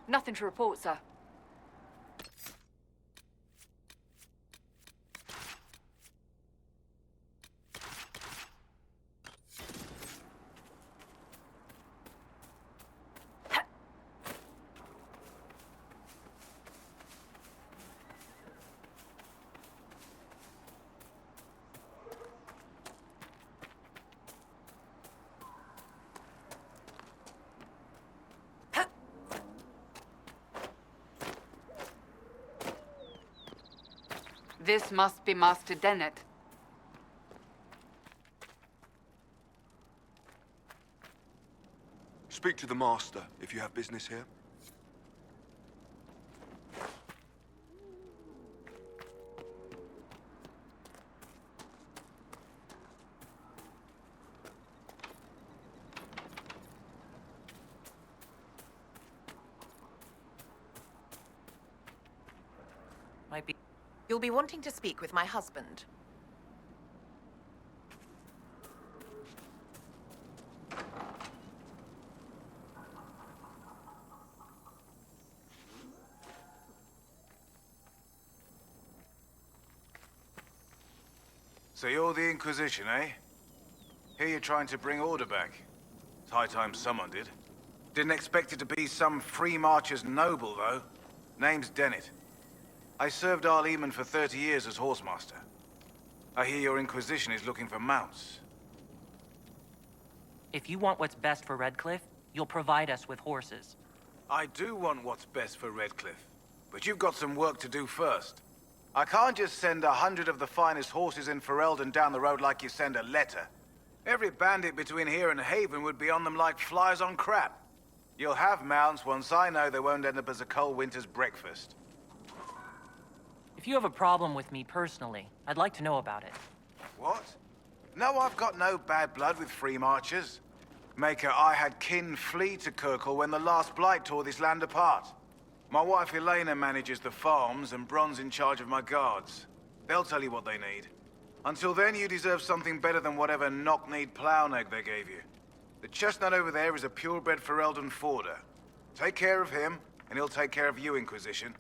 Nothing to report, sir. This must be Master Dennett. Speak to the Master if you have business here. You'll be wanting to speak with my husband. So you're the Inquisition, eh? Here you're trying to bring order back. It's high time someone did. Didn't expect it to be some free marcher's noble, though. Name's Dennett. I served Arl Eamon for 30 years as Horsemaster. I hear your Inquisition is looking for mounts. If you want what's best for Redcliffe, you'll provide us with horses. I do want what's best for Redcliffe, but you've got some work to do first. I can't just send 100 of the finest horses in Ferelden down the road like you send a letter. Every bandit between here and Haven would be on them like flies on crap. You'll have mounts once I know they won't end up as a cold winter's breakfast. If you have a problem with me personally, I'd like to know about it. What? No, I've got no bad blood with free marchers. Maker, I had kin flee to Kirkle when the last blight tore this land apart. My wife Elena manages the farms and Bron's in charge of my guards. They'll tell you what they need. Until then, you deserve something better than whatever knock-kneed plough-egg they gave you. The chestnut over there is a purebred Ferelden Forder. Take care of him, and he'll take care of you, Inquisition.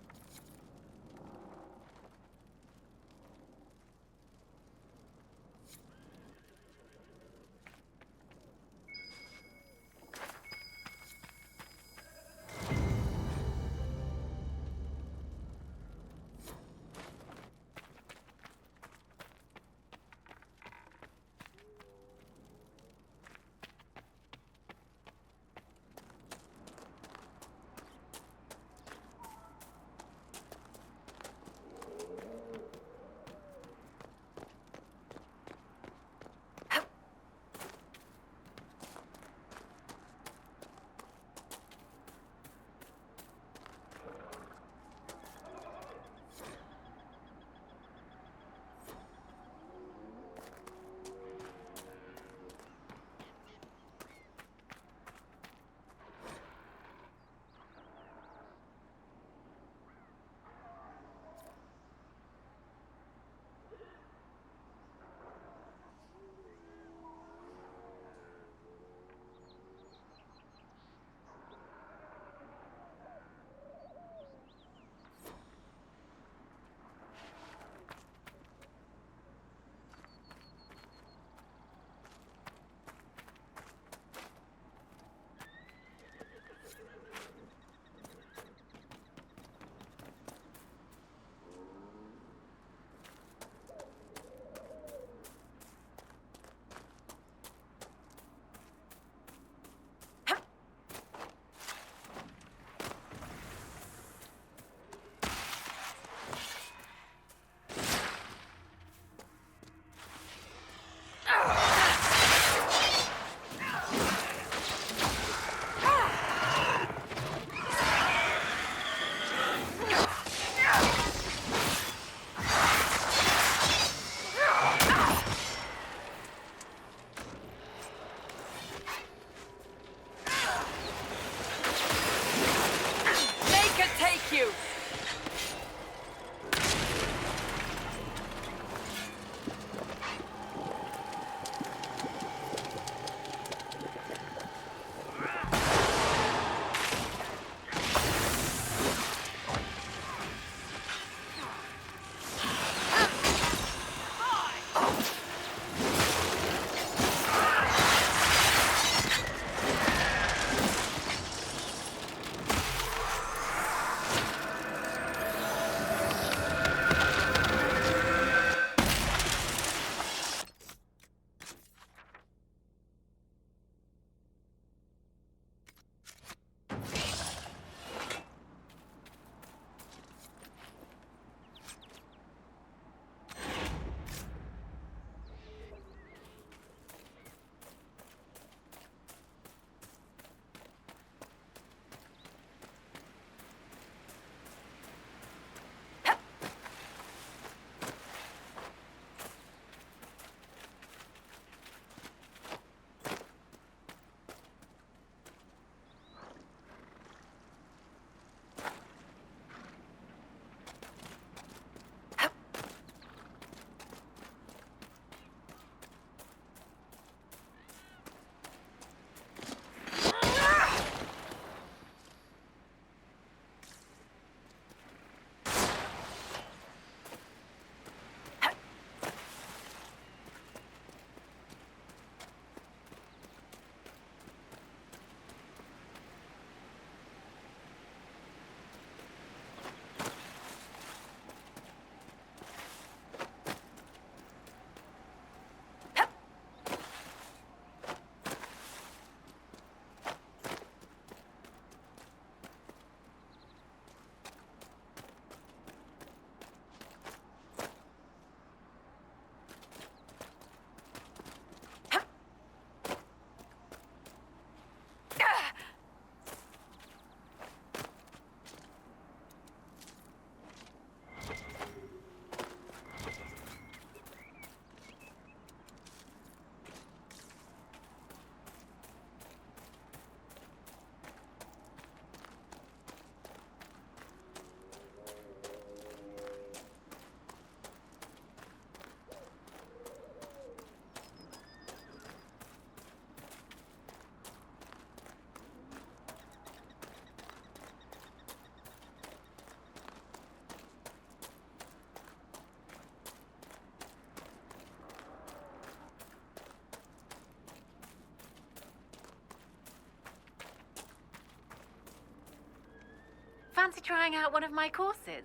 Fancy trying out one of my courses?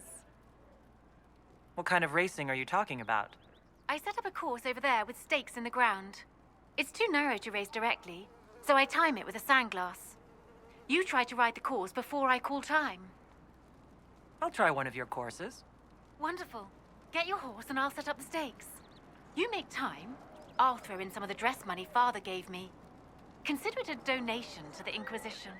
What kind of racing are you talking about? I set up a course over there with stakes in the ground. It's too narrow to race directly, so I time it with a sandglass. You try to ride the course before I call time. I'll try one of your courses. Wonderful. Get your horse and I'll set up the stakes. You make time, I'll throw in some of the dress money Father gave me. Consider it a donation to the Inquisition.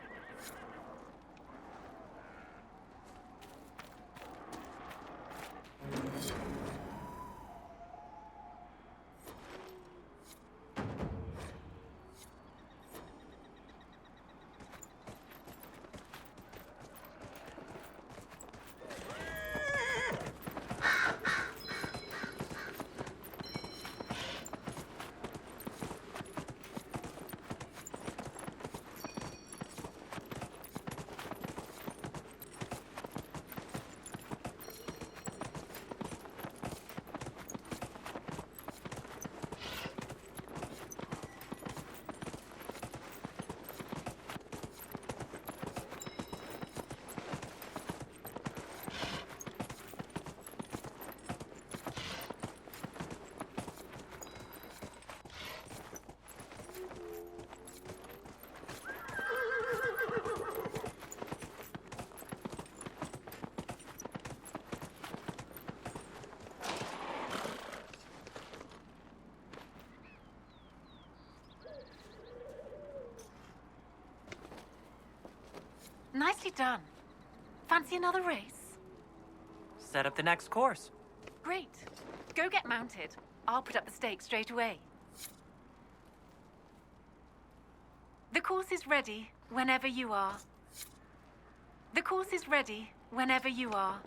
Nicely done. Fancy another race? Set up the next course. Great. Go get mounted. I'll put up the stakes straight away. The course is ready whenever you are. The course is ready whenever you are.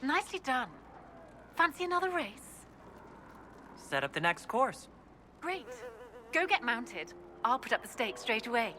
Nicely done. Fancy another race? Set up the next course. Great. Go get mounted. I'll put up the stakes straight away.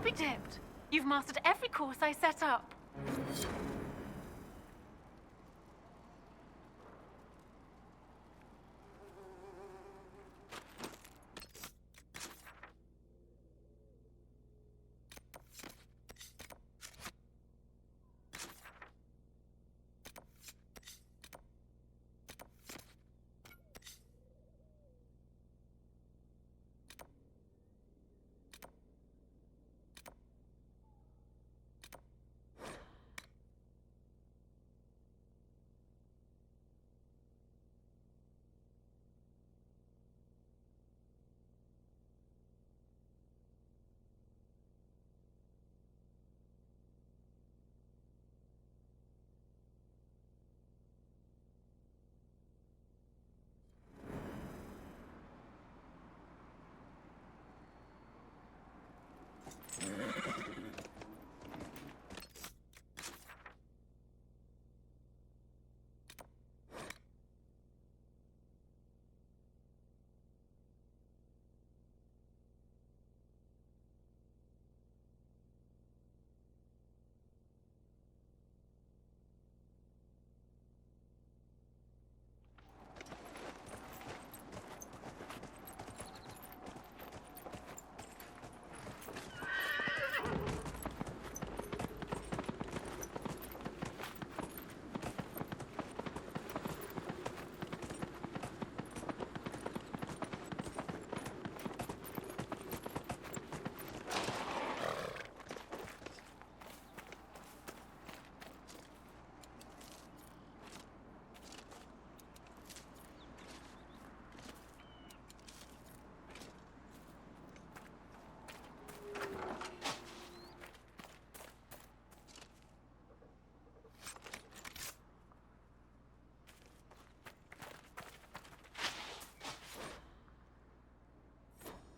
I'll be dipped. You've mastered every course I set up.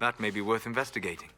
That may be worth investigating.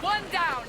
One down!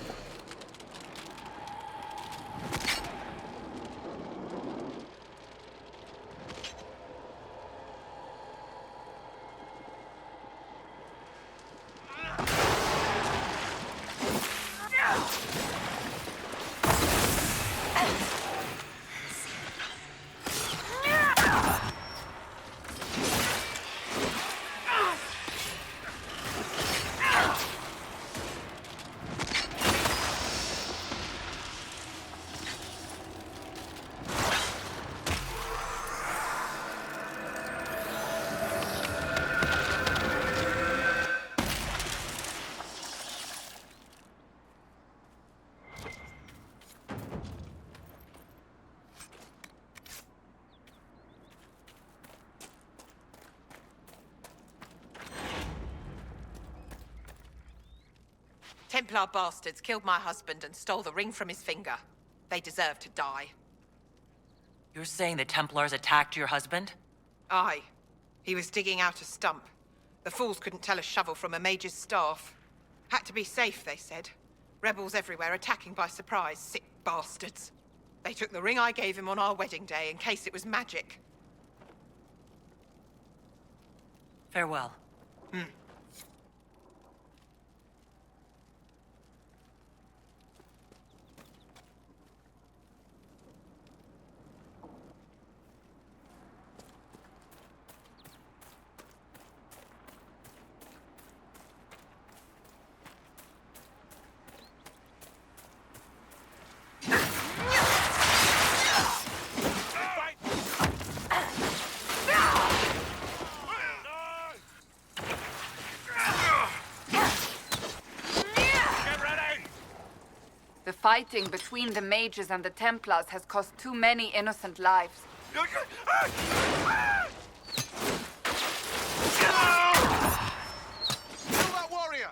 Templar bastards killed my husband and stole the ring from his finger. They deserve to die. You're saying the Templars attacked your husband? Aye. He was digging out a stump. The fools couldn't tell a shovel from a mage's staff. Had to be safe, they said. Rebels everywhere attacking by surprise, sick bastards. They took the ring I gave him on our wedding day in case it was magic. Farewell. fighting between the mages and the Templars has cost too many innocent lives. Kill that warrior!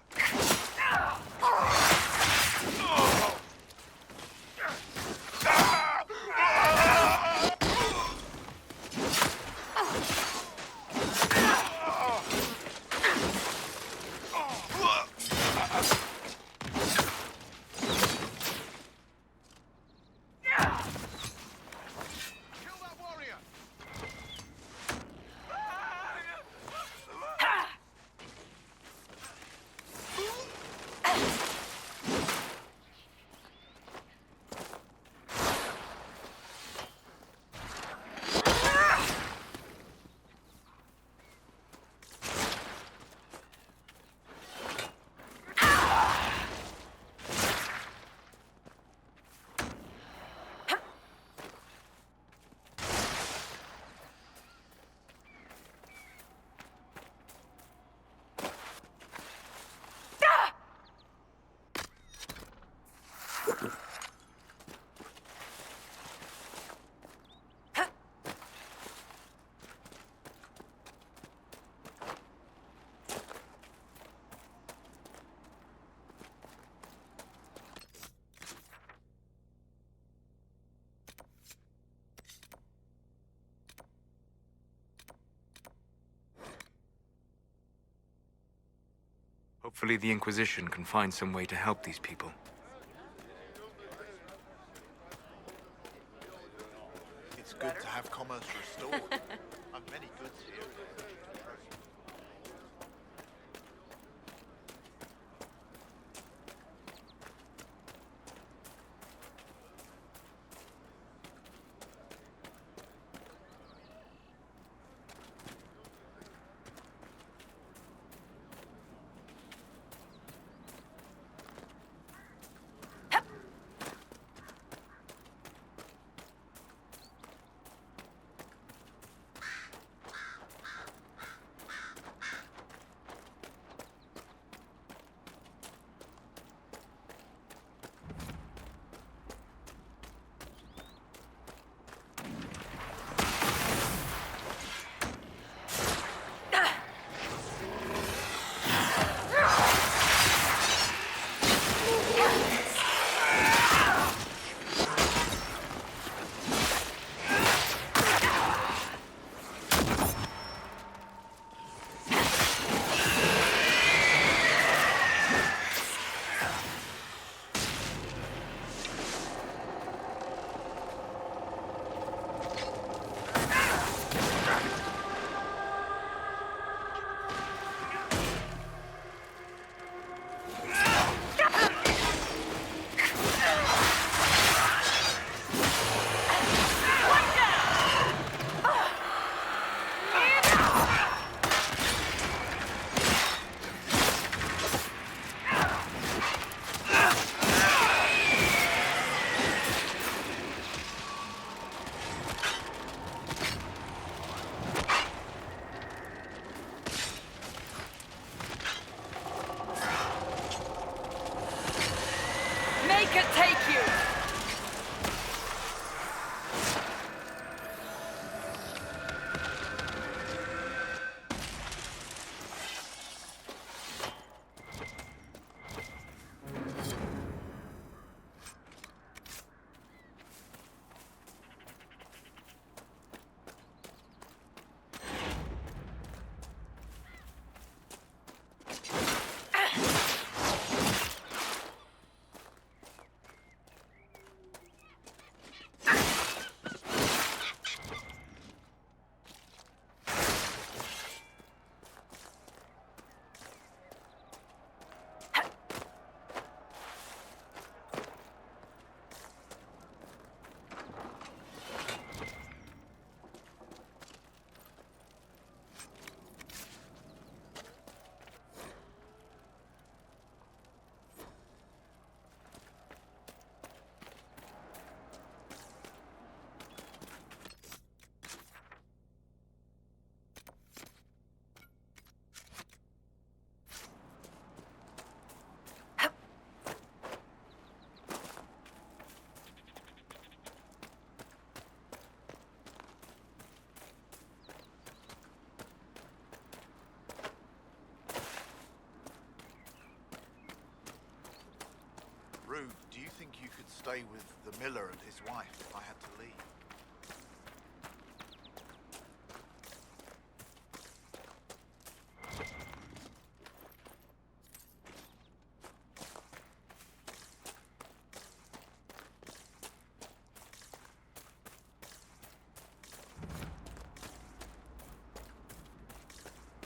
Hopefully the Inquisition can find some way to help these people. It's good to have commerce restored. I've many goods here. Make it take you! think you could stay with the miller and his wife if I had to leave?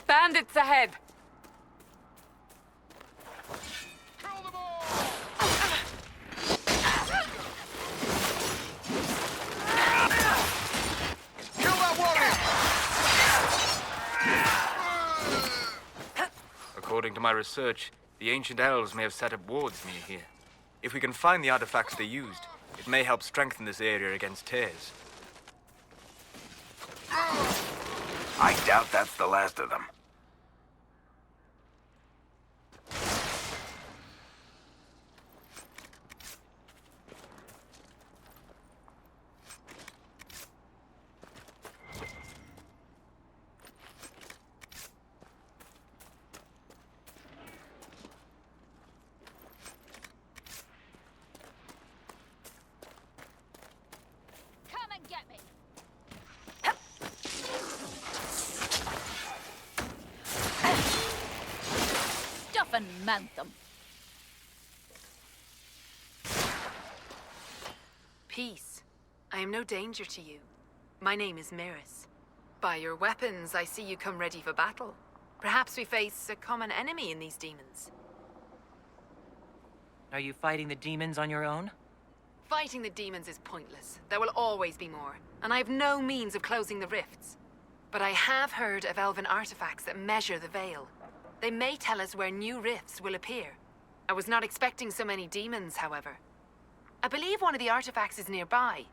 Bandits ahead! According to my research, the ancient elves may have set up wards near here. If we can find the artifacts they used, it may help strengthen this area against tears. I doubt that's the last of them. Come and get me. Stuff and mount them. Peace. I am no danger to you. My name is Miris. By your weapons, I see you come ready for battle. Perhaps we face a common enemy in these demons. Are you fighting the demons on your own? Fighting the demons is pointless. There will always be more, and I have no means of closing the rifts. But I have heard of elven artifacts that measure the veil. They may tell us where new rifts will appear. I was not expecting so many demons, however. I believe one of the artifacts is nearby.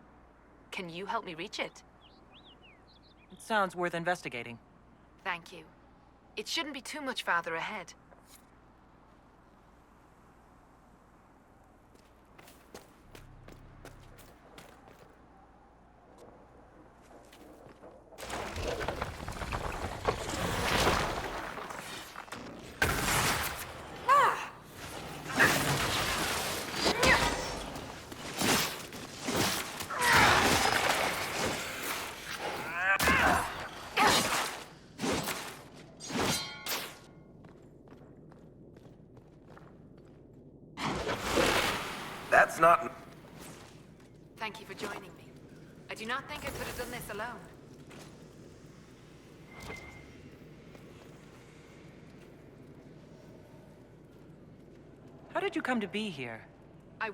Can you help me reach it? It sounds worth investigating. Thank you. It shouldn't be too much farther ahead. That's not... Thank you for joining me. I do not think I could have done this alone. How did you come to be here? I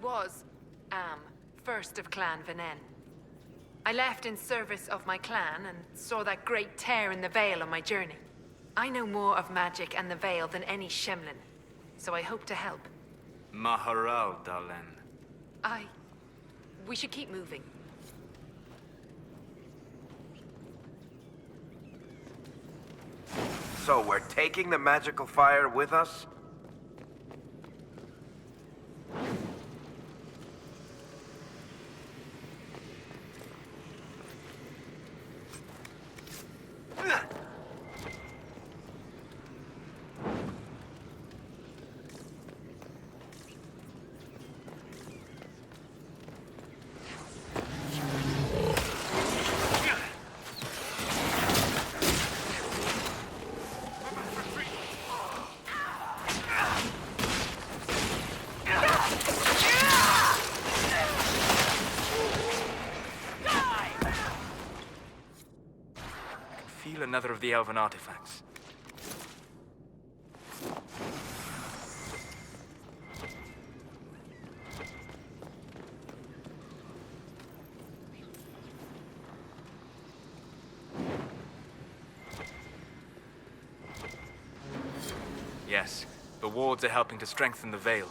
am, first of Clan Venen. I left in service of my clan and saw that great tear in the Veil on my journey. I know more of magic and the Veil than any Shemlin, so I hope to help. Maharal, Dalen. We should keep moving. So we're taking the magical fire with us? Feel another of the elven artifacts. Yes, the wards are helping to strengthen the Veil.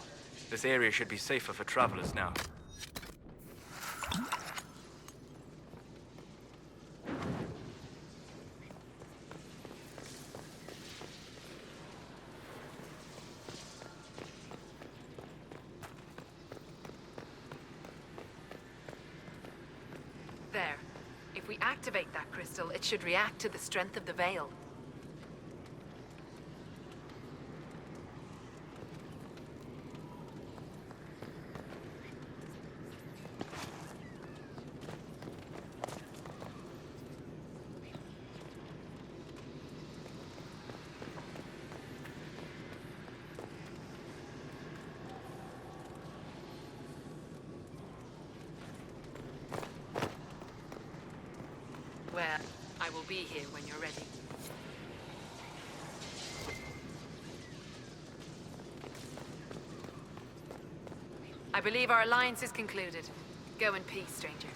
This area should be safer for travelers now. There. If we activate that crystal, it should react to the strength of the Veil. will be here when you're ready. I believe our alliance is concluded. Go in peace, stranger.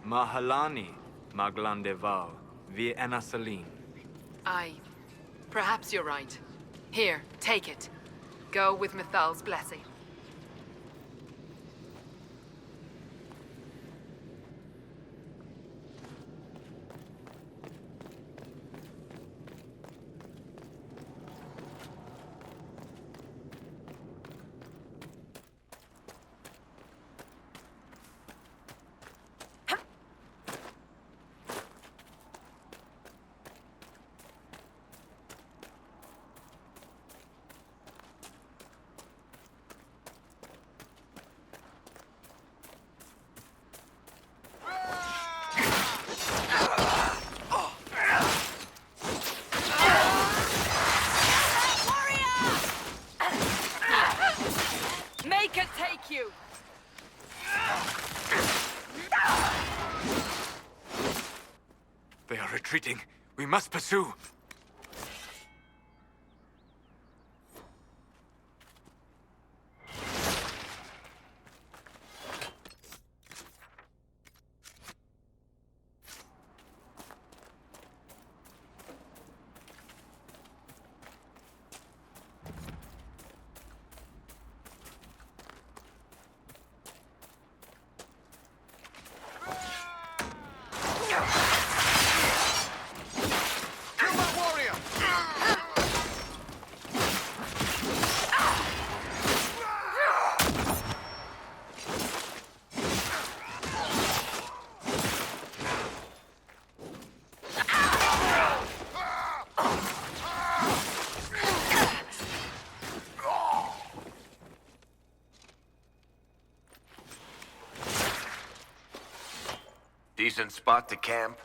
Mahalani, Maglandeval, vi Enasalim. Perhaps you're right. Here, take it. Go with Mithal's blessing. They are retreating. We must pursue. Decent spot to camp.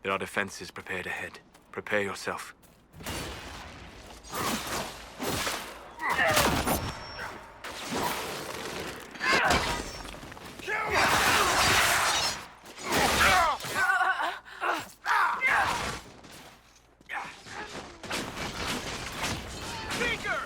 There are defenses prepared ahead. Prepare yourself. Seeker!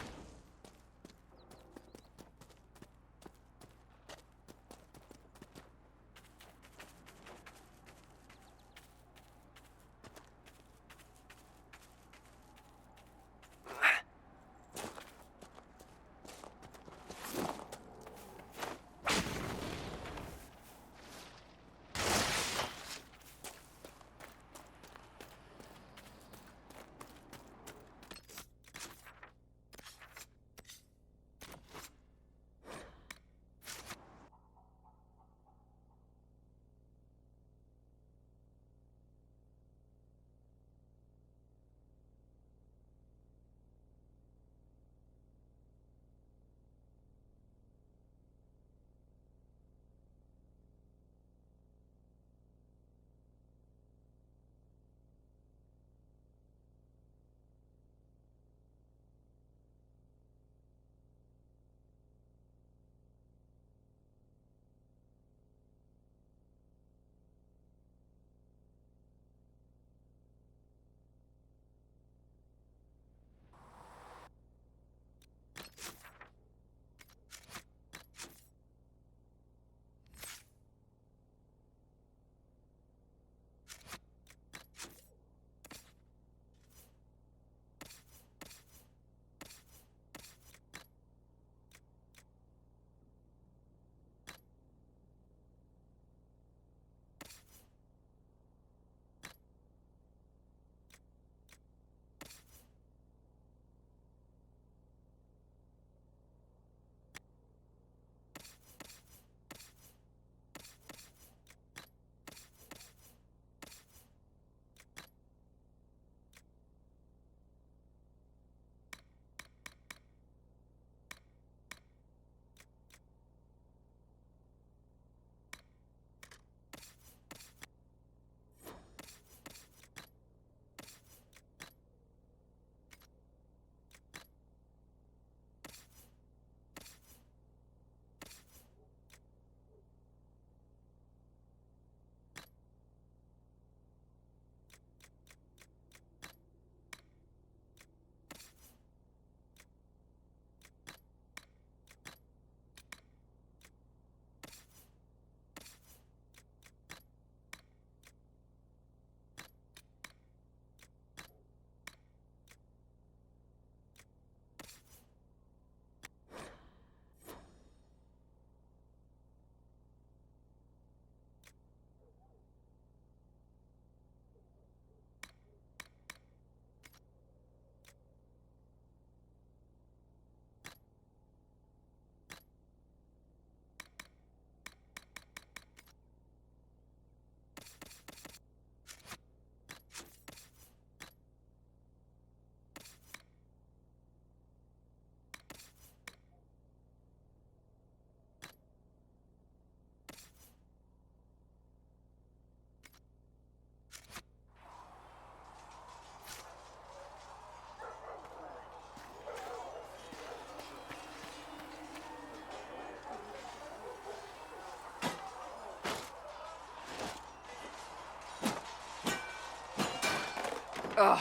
Ugh.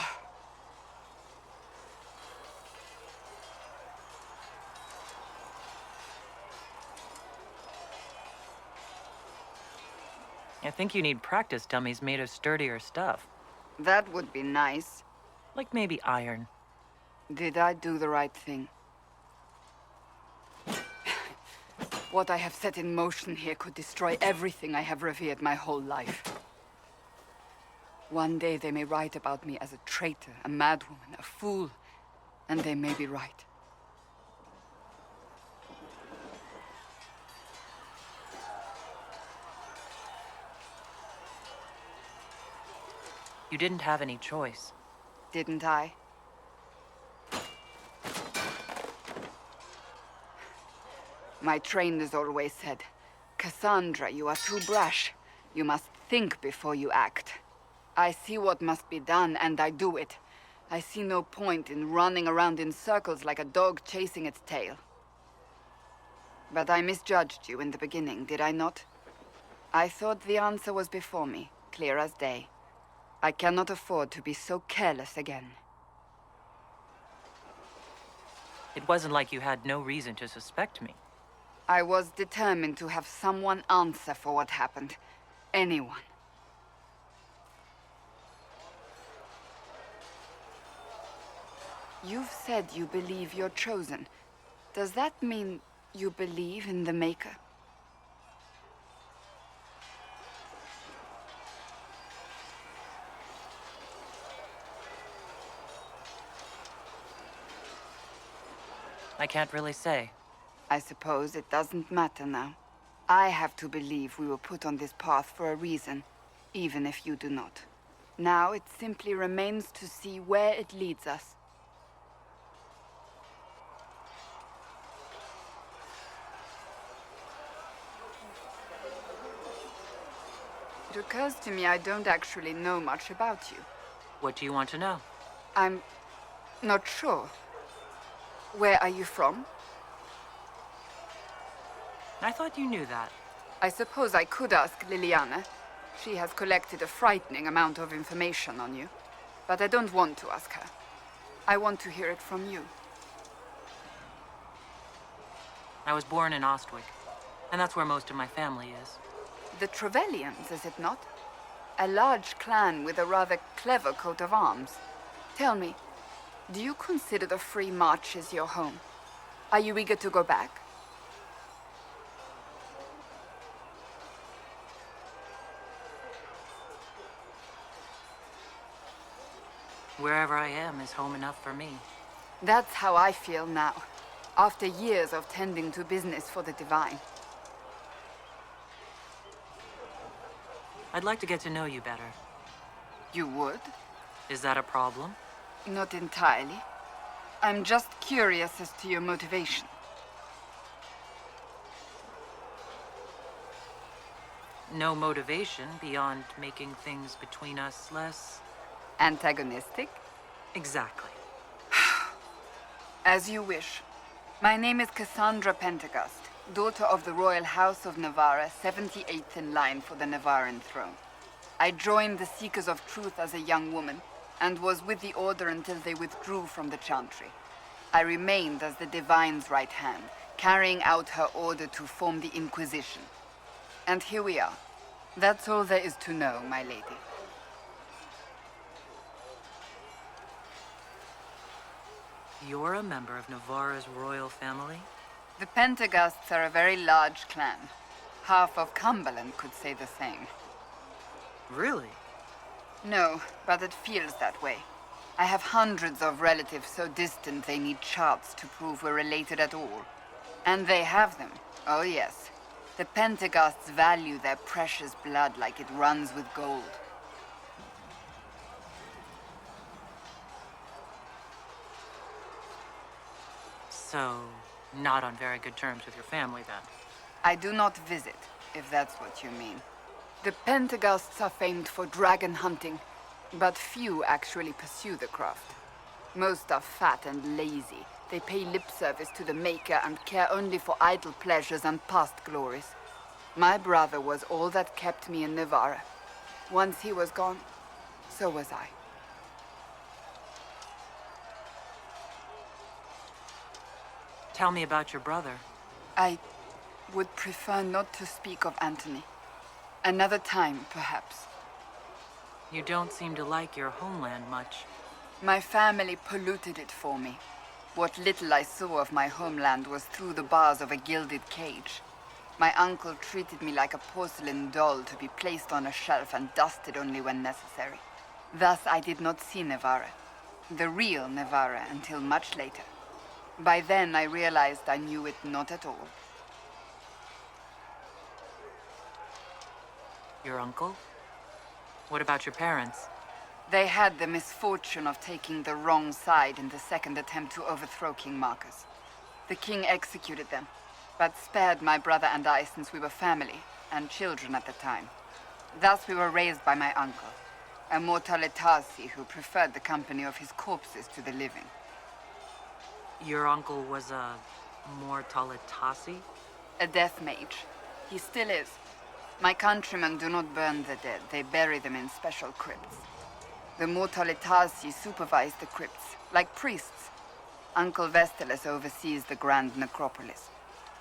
I think you need practice dummies made of sturdier stuff. That would be nice. Like maybe iron. Did I do the right thing? What I have set in motion here could destroy everything I have revered my whole life. One day they may write about me as a traitor, a madwoman, a fool, and they may be right. You didn't have any choice. Didn't I? My trainers always said, Cassandra, you are too brash. You must think before you act. I see what must be done, and I do it. I see no point in running around in circles like a dog chasing its tail. But I misjudged you in the beginning, did I not? I thought the answer was before me, clear as day. I cannot afford to be so careless again. It wasn't like you had no reason to suspect me. I was determined to have someone answer for what happened. Anyone. You've said you believe you're chosen. Does that mean you believe in the Maker? I can't really say. I suppose it doesn't matter now. I have to believe we were put on this path for a reason, even if you do not. Now it simply remains to see where it leads us. It occurs to me I don't actually know much about you. What do you want to know? I'm not sure. Where are you from? I thought you knew that. I suppose I could ask Liliana. She has collected a frightening amount of information on you. But I don't want to ask her. I want to hear it from you. I was born in Ostwick, and that's where most of my family is. The Trevellians, is it not? A large clan with a rather clever coat of arms. Tell me, do you consider the Free Marches your home? Are you eager to go back? Wherever I am is home enough for me. That's how I feel now, after years of tending to business for the Divine. I'd like to get to know you better. You would? Is that a problem? Not entirely. I'm just curious as to your motivation. No motivation beyond making things between us less... Antagonistic? Exactly. As you wish. My name is Cassandra Pentecost, daughter of the Royal House of Navarra, 78th in line for the Navarran throne. I joined the Seekers of Truth as a young woman, and was with the Order until they withdrew from the Chantry. I remained as the Divine's right hand, carrying out her order to form the Inquisition. And here we are. That's all there is to know, my lady. You're a member of Navarra's royal family? The Pentecosts are a very large clan. Half of Cumberland could say the same. Really? No, but it feels that way. I have hundreds of relatives so distant they need charts to prove we're related at all. And they have them. Oh yes. The Pentecosts value their precious blood like it runs with gold. So, not on very good terms with your family, then? I do not visit, if that's what you mean. The Pentecosts are famed for dragon hunting, but few actually pursue the craft. Most are fat and lazy. They pay lip service to the Maker and care only for idle pleasures and past glories. My brother was all that kept me in Navarra. Once he was gone, so was I. Tell me about your brother. I would prefer not to speak of Anthony. Another time, perhaps. You don't seem to like your homeland much. My family polluted it for me. What little I saw of my homeland was through the bars of a gilded cage. My uncle treated me like a porcelain doll to be placed on a shelf and dusted only when necessary. Thus I did not see Nevarra, the real Nevarra, until much later. By then I realized I knew it not at all. Your uncle? What about your parents? They had the misfortune of taking the wrong side in the second attempt to overthrow King Marcus. The king executed them, but spared my brother and I since we were family, and children at the time. Thus we were raised by my uncle, a Mortalitasi who preferred the company of his corpses to the living. Your uncle was a Mortalitasi? A death mage. He still is. My countrymen do not burn the dead, they bury them in special crypts. The Mortalitasi supervise the crypts, like priests. Uncle Vestalis oversees the grand necropolis.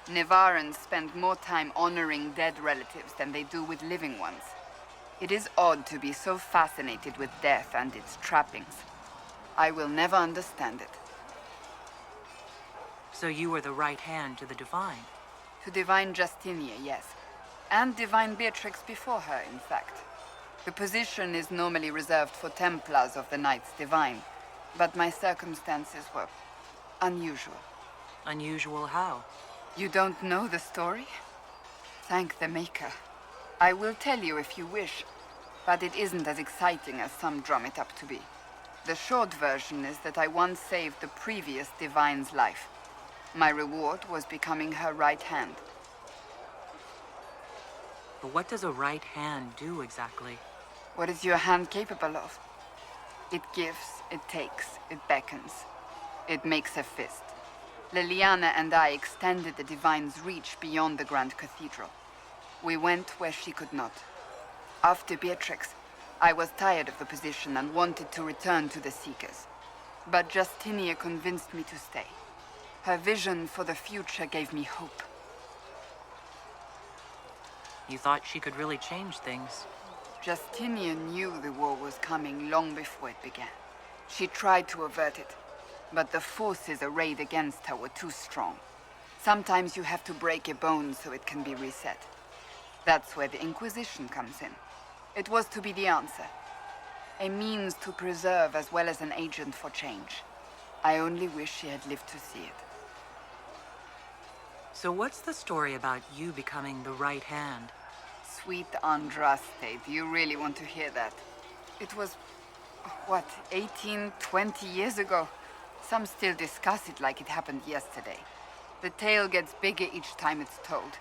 Nevarrans spend more time honoring dead relatives than they do with living ones. It is odd to be so fascinated with death and its trappings. I will never understand it. So you were the right hand to the Divine? To Divine Justinia, yes. And Divine Beatrix before her, in fact. The position is normally reserved for Templars of the Knights Divine, but my circumstances were unusual. Unusual how? You don't know the story? Thank the Maker. I will tell you if you wish, but it isn't as exciting as some drum it up to be. The short version is that I once saved the previous Divine's life. My reward was becoming her right hand. But what does a right hand do exactly? What is your hand capable of? It gives, it takes, it beckons. It makes a fist. Liliana and I extended the Divine's reach beyond the Grand Cathedral. We went where she could not. After Beatrix, I was tired of the position and wanted to return to the Seekers. But Justinia convinced me to stay. Her vision for the future gave me hope. You thought she could really change things. Justinia knew the war was coming long before it began. She tried to avert it, but the forces arrayed against her were too strong. Sometimes you have to break a bone so it can be reset. That's where the Inquisition comes in. It was to be the answer. A means to preserve as well as an agent for change. I only wish she had lived to see it. So what's the story about you becoming the right hand? Sweet Andraste, do you really want to hear that? It was, what, 18, 20 years ago? Some still discuss it like it happened yesterday. The tale gets bigger each time it's told.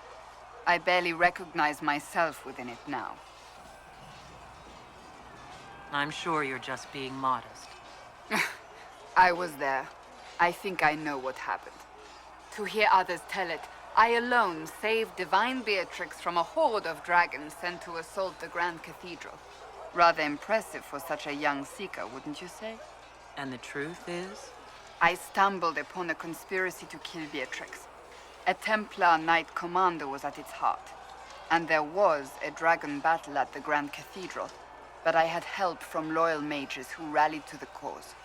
I barely recognize myself within it now. I'm sure you're just being modest. I was there. I think I know what happened. To hear others tell it, I alone saved Divine Beatrix from a horde of dragons sent to assault the Grand Cathedral. Rather impressive for such a young seeker, wouldn't you say? And the truth is? I stumbled upon a conspiracy to kill Beatrix. A Templar Knight Commander was at its heart. And there was a dragon battle at the Grand Cathedral, but I had help from loyal mages who rallied to the cause.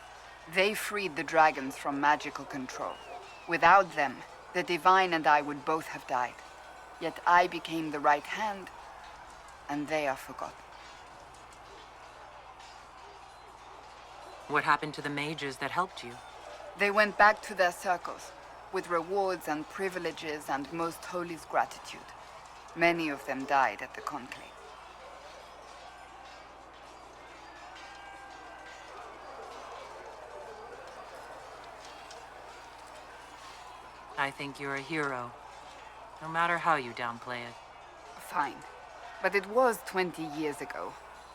They freed the dragons from magical control. Without them, the Divine and I would both have died. Yet I became the right hand, and they are forgotten. What happened to the mages that helped you? They went back to their circles, with rewards and privileges and Most Holy's gratitude. Many of them died at the conclave. I think you're a hero, no matter how you downplay it. Fine. But it was 20 years ago.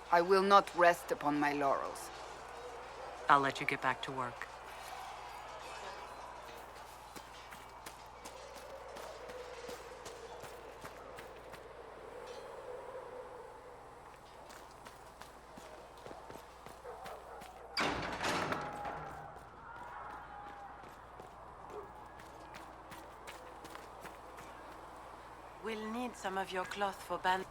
I will not rest upon my laurels. I'll let you get back to work. We'll need some of your cloth for band.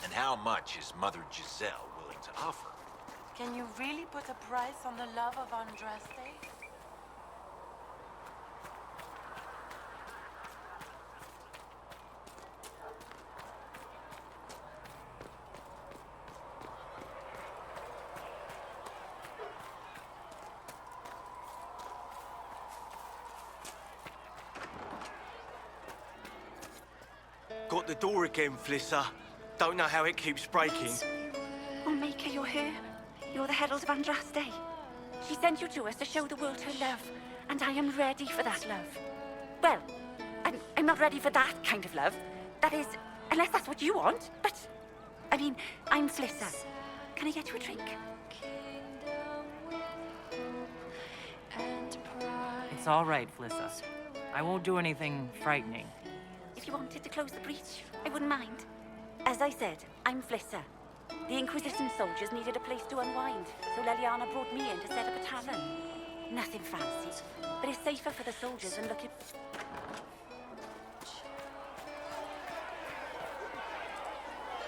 And how much is Mother Giselle willing to offer? Can you really put a price on the love of Andraste? Got the door again, Flisser. Don't know how it keeps breaking. Oh, Maker, you're here. You're the Herald of Andraste. She sent you to us to show the world her love, and I am ready for that love. Well, I'm not ready for that kind of love. That is, unless that's what you want. But, I mean, I'm Flisser. Can I get you a drink? It's all right, Flisser. I won't do anything frightening. If you wanted to close the breach, I wouldn't mind. As I said, I'm Flisser. The Inquisition soldiers needed a place to unwind, so Leliana brought me in to set up a tavern. Nothing fancy, but it's safer for the soldiers than looking...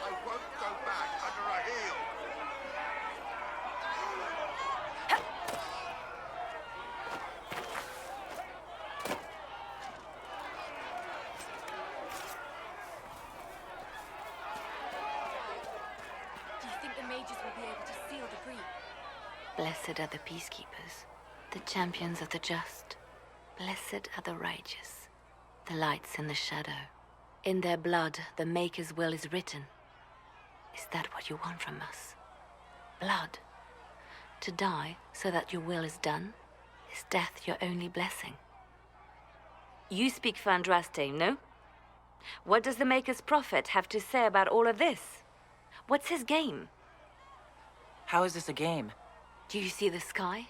I won't go back under a heel. Do you think the mages will be able to seal the breach? Blessed are the peacekeepers, the champions of the just. Blessed are the righteous, the lights in the shadow. In their blood, the Maker's will is written. Is that what you want from us? Blood? To die so that your will is done? Is death your only blessing? You speak for Andraste, no? What does the Maker's prophet have to say about all of this? What's his game? How is this a game? Do you see the sky?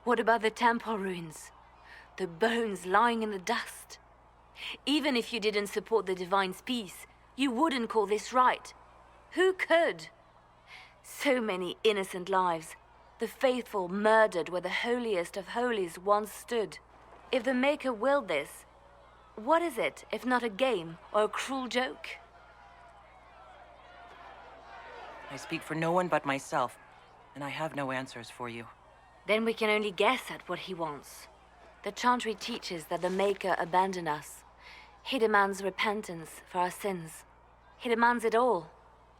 What about the temple ruins? The bones lying in the dust? Even if you didn't support the Divine's peace, you wouldn't call this right. Who could? So many innocent lives. The faithful murdered where the holiest of holies once stood. If the Maker willed this, what is it if not a game or a cruel joke? I speak for no one but myself, and I have no answers for you. Then we can only guess at what he wants. The Chantry teaches that the Maker abandoned us. He demands repentance for our sins. He demands it all.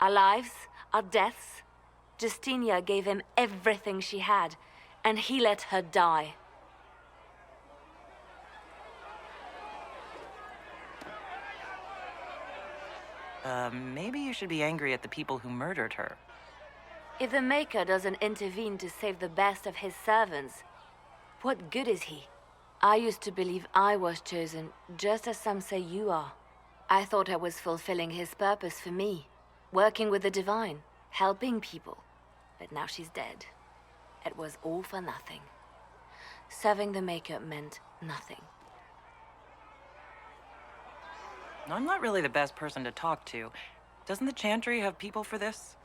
Our lives, our deaths. Justinia gave him everything she had, and he let her die. Maybe you should be angry at the people who murdered her. If the Maker doesn't intervene to save the best of his servants, what good is he? I used to believe I was chosen, just as some say you are. I thought I was fulfilling his purpose for me, working with the Divine, helping people. But now she's dead. It was all for nothing. Serving the Maker meant nothing. I'm not really the best person to talk to. Doesn't the Chantry have people for this?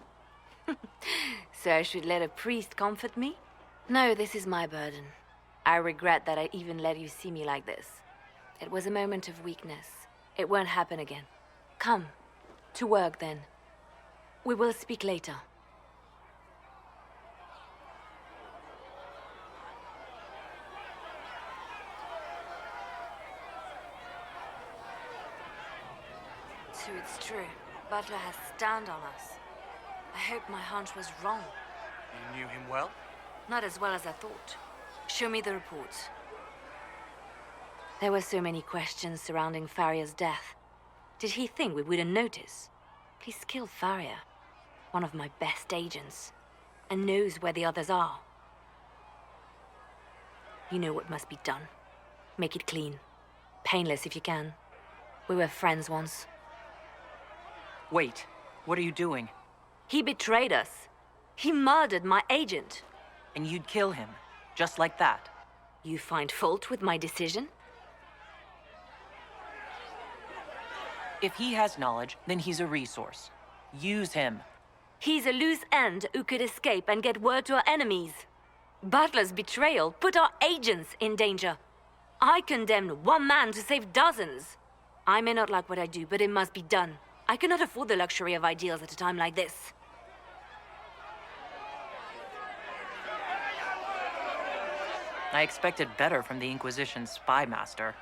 So I should let a priest comfort me? No, this is my burden. I regret that I even let you see me like this. It was a moment of weakness. It won't happen again. Come. To work, then. We will speak later. So it's true. Butler has stand on us. I hope my hunch was wrong. You knew him well? Not as well as I thought. Show me the reports. There were so many questions surrounding Faria's death. Did he think we wouldn't notice? He's killed Faria, one of my best agents, and knows where the others are. You know what must be done. Make it clean. Painless if you can. We were friends once. Wait, what are you doing? He betrayed us. He murdered my agent. And you'd kill him, just like that? You find fault with my decision? If he has knowledge, then he's a resource. Use him. He's a loose end who could escape and get word to our enemies. Butler's betrayal put our agents in danger. I condemned one man to save dozens. I may not like what I do, but it must be done. I cannot afford the luxury of ideals at a time like this. I expected better from the Inquisition's spy master.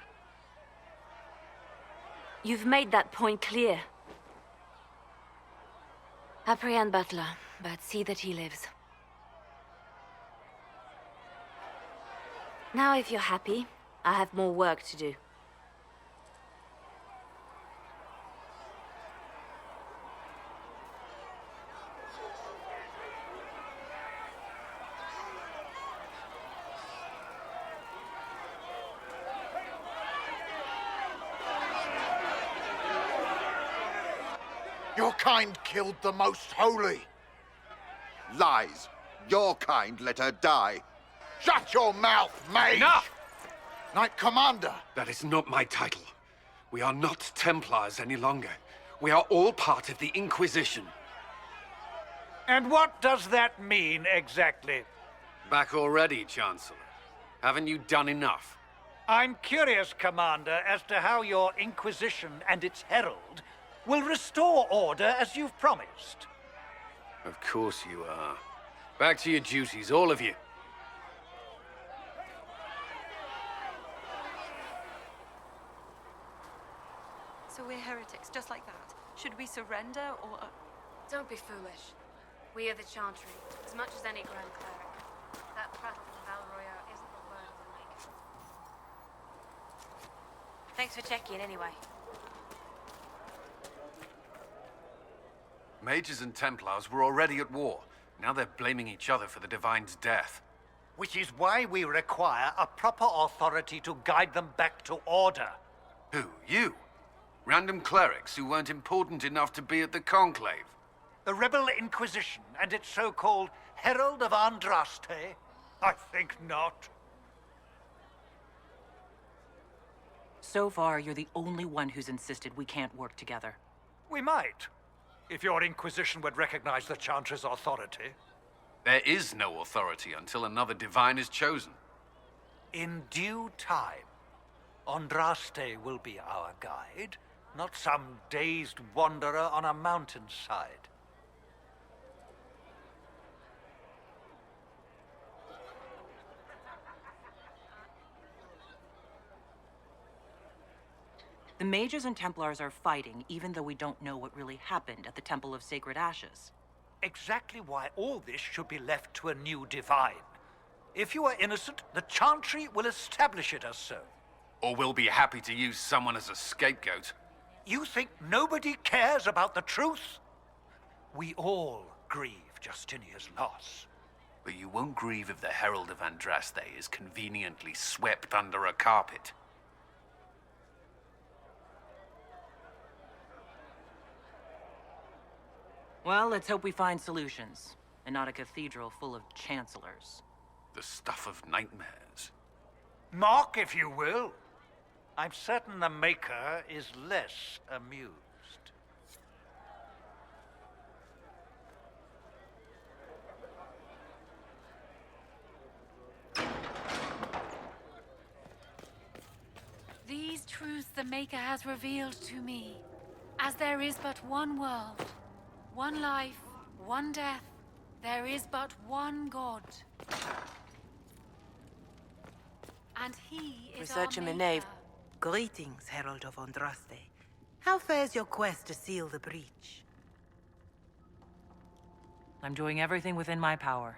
You've made that point clear. Apprehend Butler, but see that he lives. Now, if you're happy, I have more work to do. Your kind killed the most holy. Lies. Your kind let her die. Shut your mouth, mage! Enough! Knight Commander! That is not my title. We are not Templars any longer. We are all part of the Inquisition. And what does that mean, exactly? Back already, Chancellor. Haven't you done enough? I'm curious, Commander, as to how your Inquisition and its herald will restore order as you've promised. Of course you are. Back to your duties, all of you. So we're heretics, just like that. Should we surrender, or... Don't be foolish. We are the Chantry, as much as any Grand Cleric. That prattle from Val Royer isn't the word of the Maker. Thanks for checking, anyway. Mages and Templars were already at war. Now they're blaming each other for the Divine's death. Which is why we require a proper authority to guide them back to order. Who? You? Random clerics who weren't important enough to be at the Conclave? The Rebel Inquisition and its so-called Herald of Andraste? I think not. So far, you're the only one who's insisted we can't work together. We might, if your Inquisition would recognize the Chantry's authority. There is no authority until another Divine is chosen. In due time, Andraste will be our guide, not some dazed wanderer on a mountainside. The Mages and Templars are fighting, even though we don't know what really happened at the Temple of Sacred Ashes. Exactly why all this should be left to a new Divine. If you are innocent, the Chantry will establish it as so. Or we'll be happy to use someone as a scapegoat. You think nobody cares about the truth? We all grieve Justinia's loss. But you won't grieve if the Herald of Andraste is conveniently swept under a carpet. Well, let's hope we find solutions, and not a cathedral full of chancellors. The stuff of nightmares. Mock, if you will. I'm certain the Maker is less amused. These truths the Maker has revealed to me. As there is but one world, one life, one death, there is but one God. And he is Researcher our Menave. Maker. Greetings, Herald of Andraste. How fares your quest to seal the breach? I'm doing everything within my power.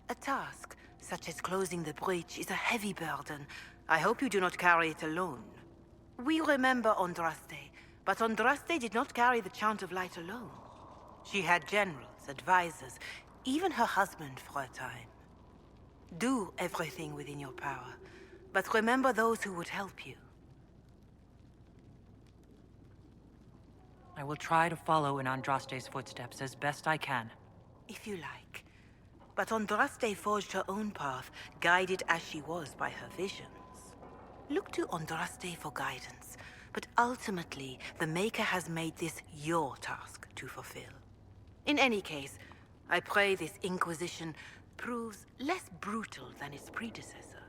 A task, such as closing the breach, is a heavy burden. I hope you do not carry it alone. We remember Andraste, but Andraste did not carry the Chant of Light alone. She had generals, advisors, even her husband for a time. Do everything within your power, but remember those who would help you. I will try to follow in Andraste's footsteps as best I can. If you like. But Andraste forged her own path, guided as she was by her visions. Look to Andraste for guidance, but ultimately, the Maker has made this your task to fulfill. In any case, I pray this Inquisition proves less brutal than its predecessor.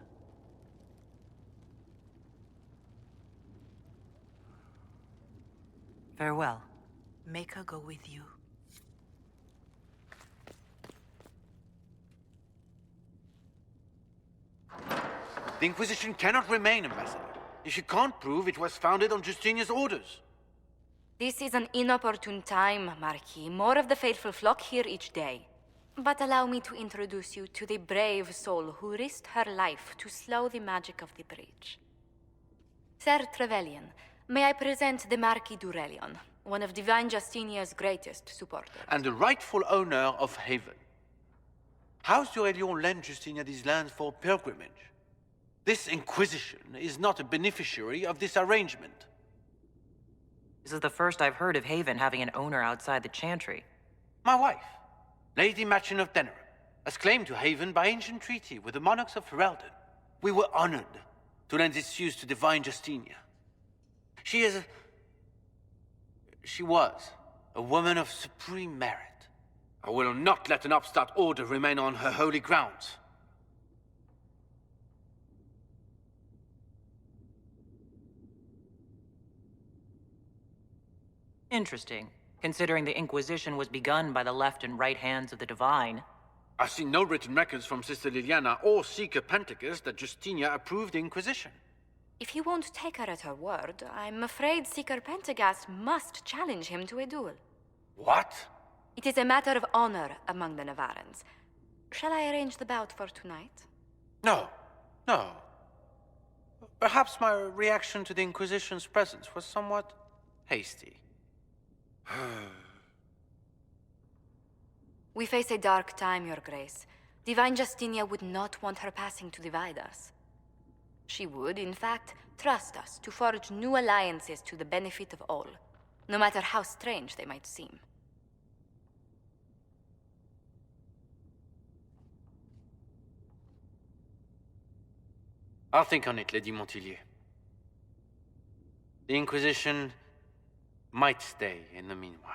Farewell. Maker go with you. The Inquisition cannot remain, Ambassador, if you can't prove it was founded on Justinia's orders. This is an inopportune time, Marquis. More of the faithful flock here each day. But allow me to introduce you to the brave soul who risked her life to slow the magic of the breach. Ser Trevelyan, may I present the Marquis Durelion, one of Divine Justinia's greatest supporters. And the rightful owner of Haven. House Durelion lent Justinia these lands for pilgrimage. This Inquisition is not a beneficiary of this arrangement. This is the first I've heard of Haven having an owner outside the Chantry. My wife, Lady Machin of Denerim, has claimed to Haven by ancient treaty with the monarchs of Ferelden. We were honored to lend its use to Divine Justinia. She was a woman of supreme merit. I will not let an upstart order remain on her holy grounds. Interesting, considering the Inquisition was begun by the left and right hands of the Divine. I've seen no written records from Sister Liliana or Seeker Pentagast that Justinia approved the Inquisition. If you won't take her at her word, I'm afraid Seeker Pentagast must challenge him to a duel. What? It is a matter of honor among the Navarrans. Shall I arrange the bout for tonight? No. Perhaps my reaction to the Inquisition's presence was somewhat hasty. We face a dark time, Your Grace. Divine Justinia would not want her passing to divide us. She would, in fact, trust us to forge new alliances to the benefit of all, no matter how strange they might seem. I'll think on it, Lady Montilyet. The Inquisition might stay in the meanwhile.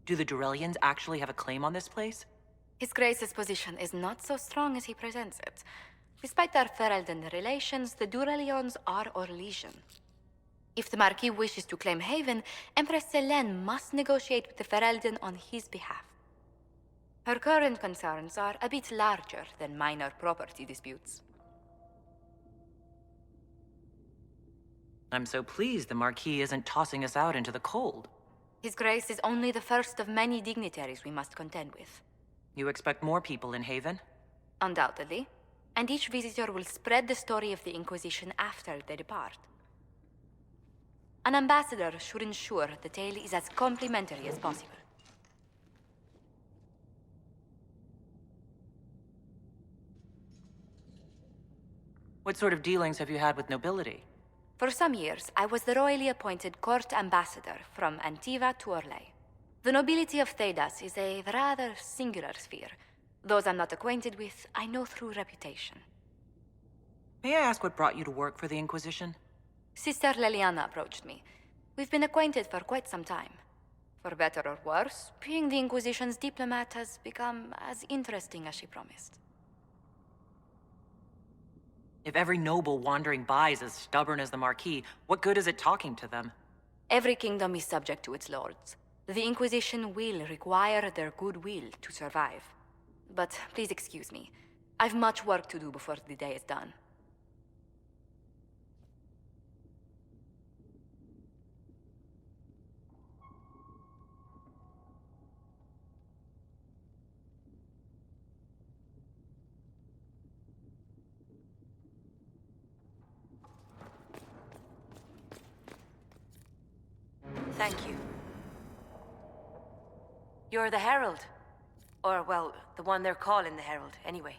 Do the Durelians actually have a claim on this place? His Grace's position is not so strong as he presents it. Despite their Ferelden relations, the Durelions are our legion. If the Marquis wishes to claim Haven, Empress Selene must negotiate with the Ferelden on his behalf. Her current concerns are a bit larger than minor property disputes. I'm so pleased the Marquis isn't tossing us out into the cold. His Grace is only the first of many dignitaries we must contend with. You expect more people in Haven? Undoubtedly. And each visitor will spread the story of the Inquisition after they depart. An ambassador should ensure the tale is as complimentary as possible. What sort of dealings have you had with nobility? For some years, I was the royally appointed court ambassador from Antiva to Orlais. The nobility of Thedas is a rather singular sphere. Those I'm not acquainted with, I know through reputation. May I ask what brought you to work for the Inquisition? Sister Leliana approached me. We've been acquainted for quite some time. For better or worse, being the Inquisition's diplomat has become as interesting as she promised. If every noble wandering by is as stubborn as the Marquis, what good is it talking to them? Every kingdom is subject to its lords. The Inquisition will require their goodwill to survive. But please excuse me. I've much work to do before the day is done. Thank you. You're the Herald. Or, well, the one they're calling the Herald, anyway.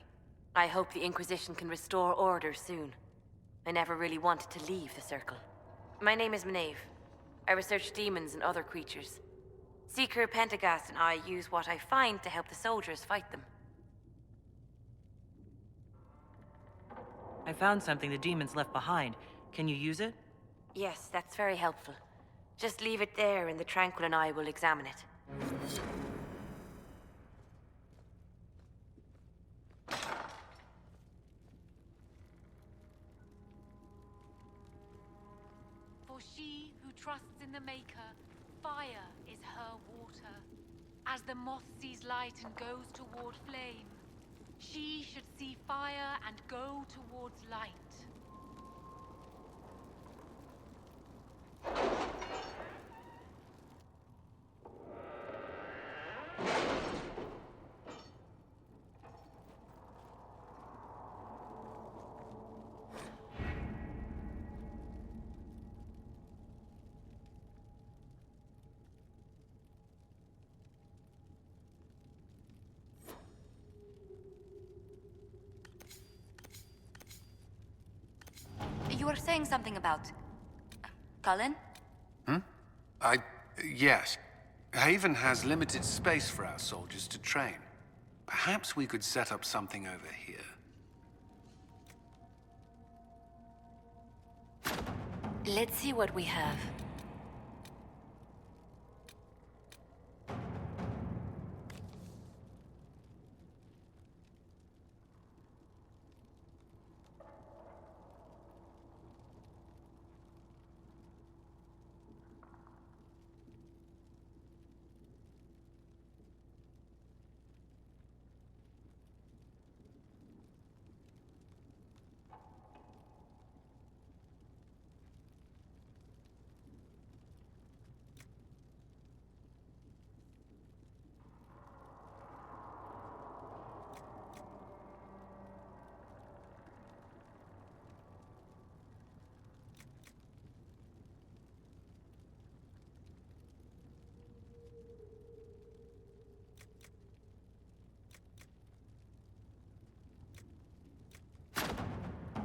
I hope the Inquisition can restore order soon. I never really wanted to leave the Circle. My name is Maeve. I research demons and other creatures. Seeker Pentagast and I use what I find to help the soldiers fight them. I found something the demons left behind. Can you use it? Yes, that's very helpful. Just leave it there and the Tranquil and I will examine it. For she who trusts in the Maker, fire is her water. As the moth sees light and goes toward flame, she should see fire and go towards light. You were saying something about... Cullen? Yes. Haven has limited space for our soldiers to train. Perhaps we could set up something over here. Let's see what we have.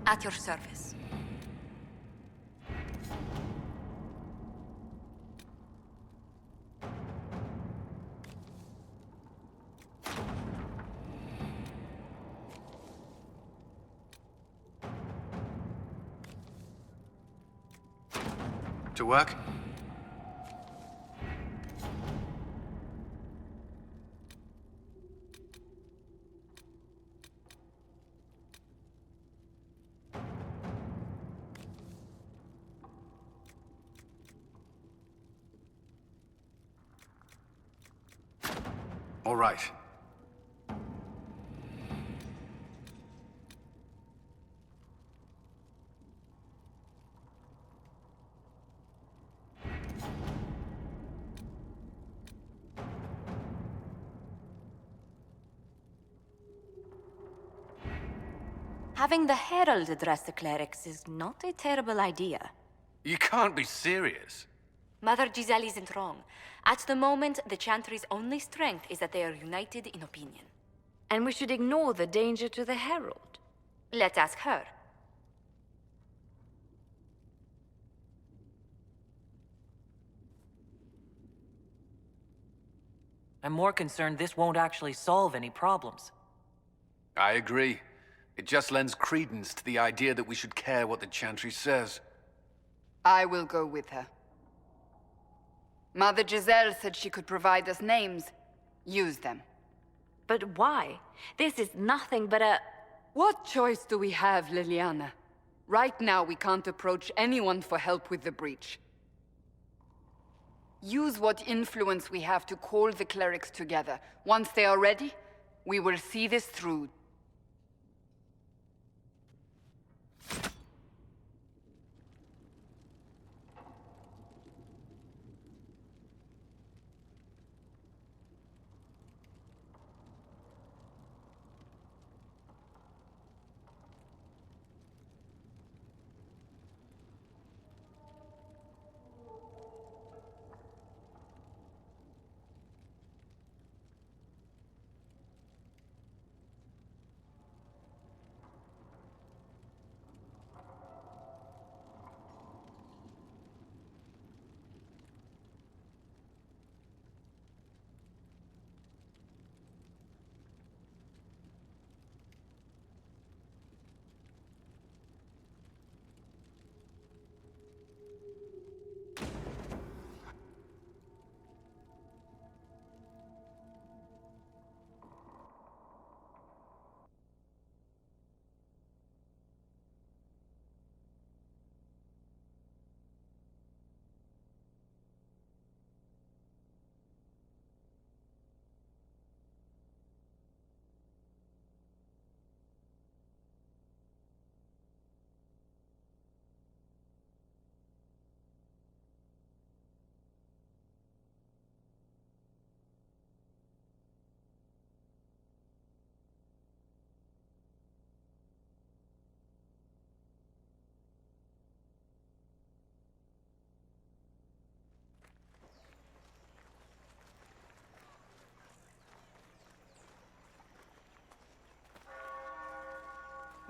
At your service. To work? All right. Having the Herald address the clerics is not a terrible idea. You can't be serious. Mother Giselle isn't wrong. At the moment, the Chantry's only strength is that they are united in opinion. And we should ignore the danger to the Herald. Let's ask her. I'm more concerned this won't actually solve any problems. I agree. It just lends credence to the idea that we should care what the Chantry says. I will go with her. Mother Giselle said she could provide us names. Use them. But why? This is nothing but a... What choice do we have, Liliana? Right now, we can't approach anyone for help with the breach. Use what influence we have to call the clerics together. Once they are ready, we will see this through.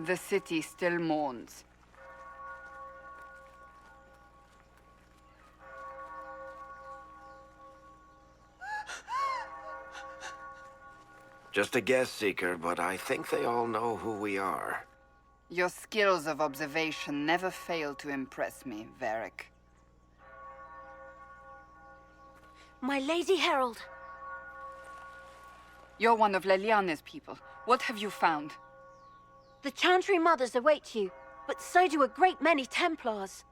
The city still mourns. Just a guess, Seeker, but I think they all know who we are. Your skills of observation never fail to impress me, Varric. My Lady Herald. You're one of Leliane's people. What have you found? The Chantry Mothers await you, but so do a great many Templars.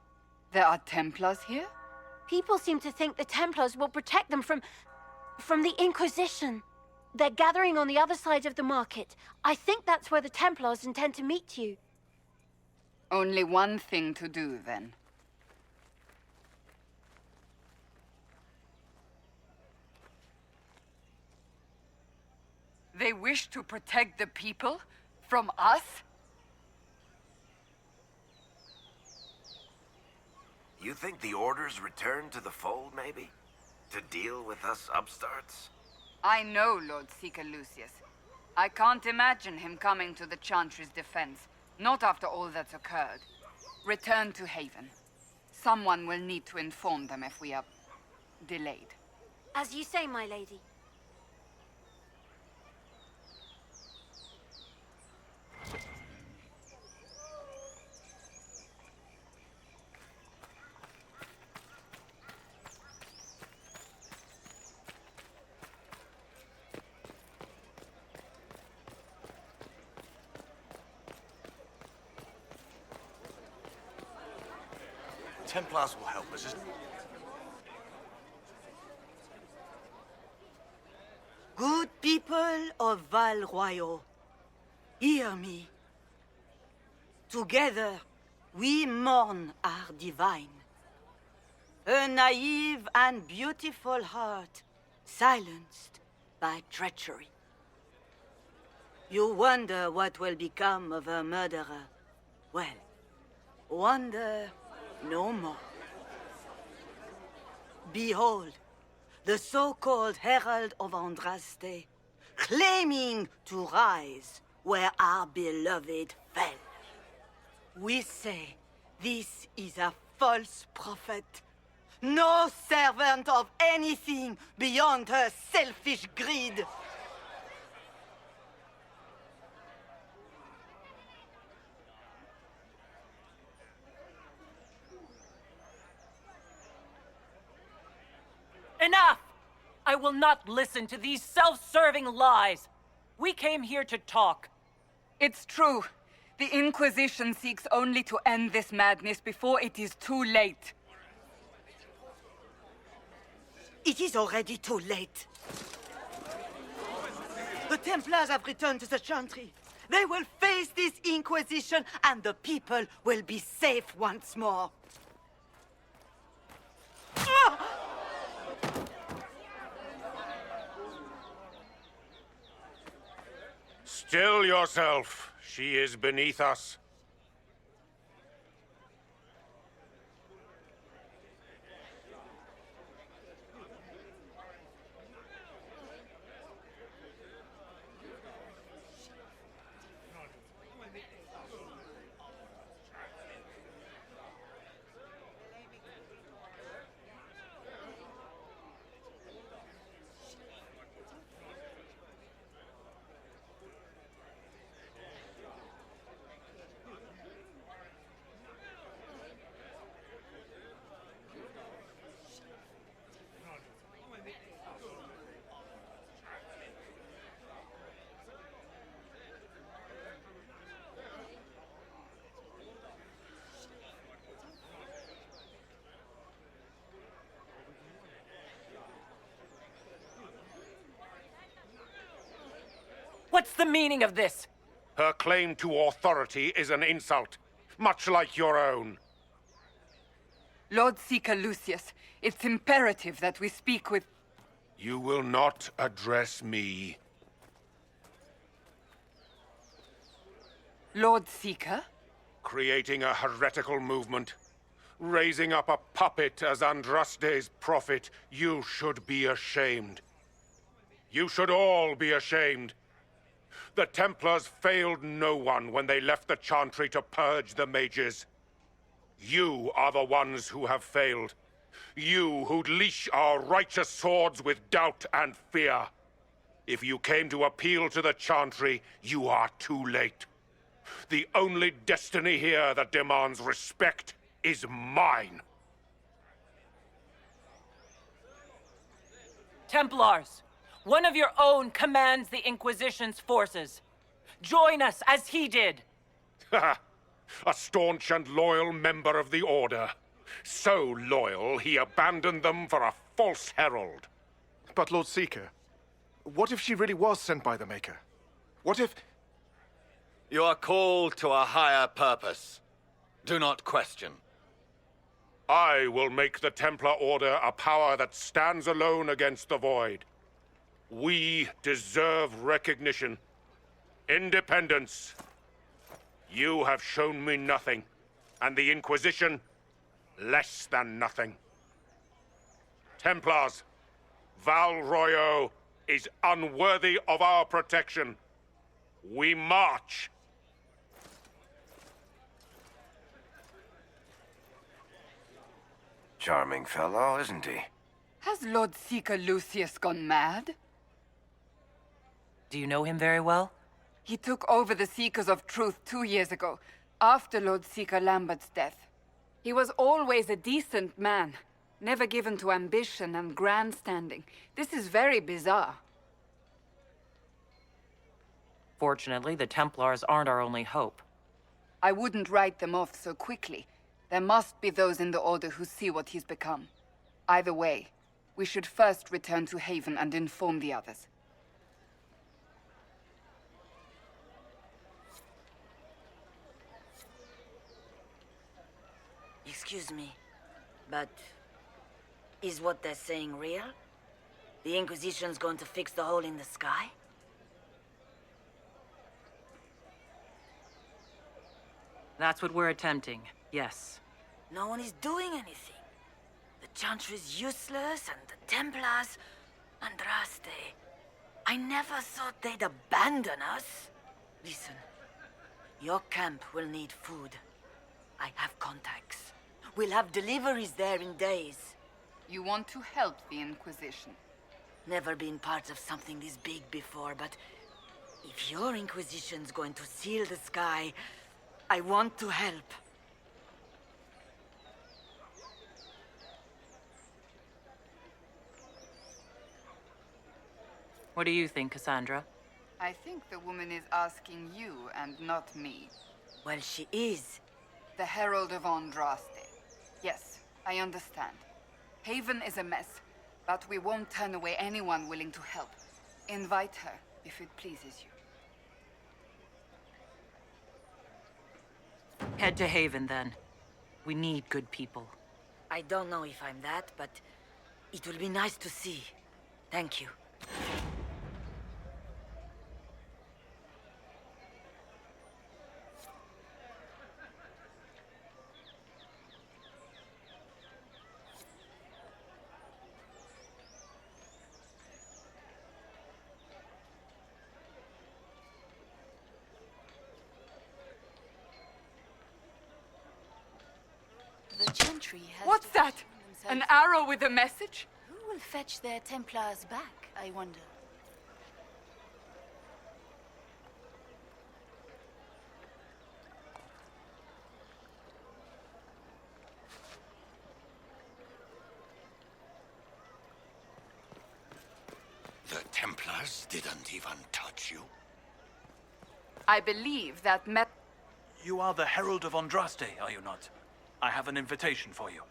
There are Templars here? People seem to think the Templars will protect them from the Inquisition. They're gathering on the other side of the market. I think that's where the Templars intend to meet you. Only one thing to do, then. They wish to protect the people? From us? You think the Order's returned to the fold, maybe? To deal with us upstarts? I know Lord Seeker Lucius. I can't imagine him coming to the Chantry's defense. Not after all that's occurred. Return to Haven. Someone will need to inform them if we are delayed. As you say, my lady. Templars will help us, isn't it? Good people of Val Royal, hear me. Together, we mourn our divine. A naive and beautiful heart, silenced by treachery. You wonder what will become of a murderer. Well, wonder no more. Behold, the so-called Herald of Andraste, claiming to rise where our beloved fell. We say this is a false prophet, no servant of anything beyond her selfish greed. Enough! I will not listen to these self-serving lies. We came here to talk. It's true. The Inquisition seeks only to end this madness before it is too late. It is already too late. The Templars have returned to the Chantry. They will face this Inquisition, and the people will be safe once more. Still yourself. She is beneath us. What's the meaning of this? Her claim to authority is an insult, much like your own. Lord Seeker Lucius, it's imperative that we speak with... You will not address me. Lord Seeker? Creating a heretical movement. Raising up a puppet as Andraste's prophet. You should be ashamed. You should all be ashamed. The Templars failed no one when they left the Chantry to purge the mages. You are the ones who have failed. You who'd leash our righteous swords with doubt and fear. If you came to appeal to the Chantry, you are too late. The only destiny here that demands respect is mine. Templars, one of your own commands the Inquisition's forces. Join us as he did. A staunch and loyal member of the Order. So loyal, he abandoned them for a false herald. But Lord Seeker, what if she really was sent by the Maker? What if... You are called to a higher purpose. Do not question. I will make the Templar Order a power that stands alone against the Void. We deserve recognition. Independence. You have shown me nothing, and the Inquisition, less than nothing. Templars, Val Royeaux is unworthy of our protection. We march. Charming fellow, isn't he? Has Lord Seeker Lucius gone mad? Do you know him very well? He took over the Seekers of Truth 2 years ago, after Lord Seeker Lambert's death. He was always a decent man, never given to ambition and grandstanding. This is very bizarre. Fortunately, the Templars aren't our only hope. I wouldn't write them off so quickly. There must be those in the Order who see what he's become. Either way, we should first return to Haven and inform the others. Excuse me, but is what they're saying real? The Inquisition's going to fix the hole in the sky? That's what we're attempting, yes. No one is doing anything. The Chantry's useless, and the Templars... Andraste. I never thought they'd abandon us. Listen, your camp will need food. I have contacts. We'll have deliveries there in days. You want to help the Inquisition? Never been part of something this big before, but if your Inquisition's going to seal the sky, I want to help. What do you think, Cassandra? I think the woman is asking you and not me. Well, she is. The Herald of Andraste. Yes, I understand. Haven is a mess, but we won't turn away anyone willing to help. Invite her, if it pleases you. Head to Haven, then. We need good people. I don't know if I'm that, but it will be nice to see. Thank you. The Chantry has... What's that? An arrow with a message? Who will fetch their Templars back, I wonder? The Templars didn't even touch you. I believe that You are the Herald of Andraste, are you not? I have an invitation for you.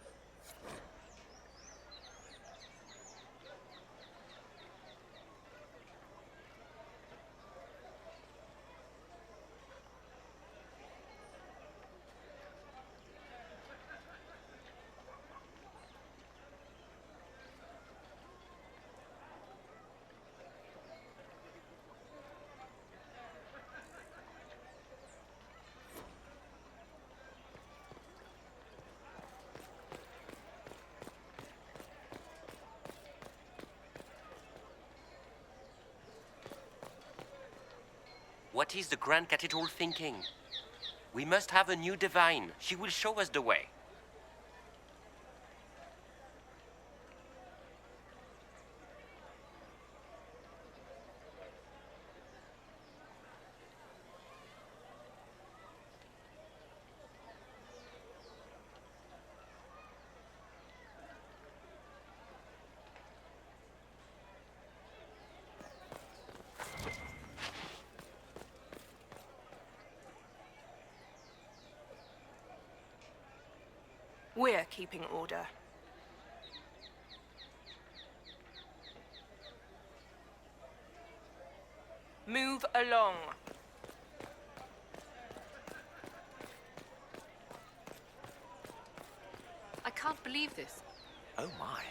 What is the Grand Cathedral thinking? We must have a new divine. She will show us the way. We're keeping order. Move along. I can't believe this. Oh my.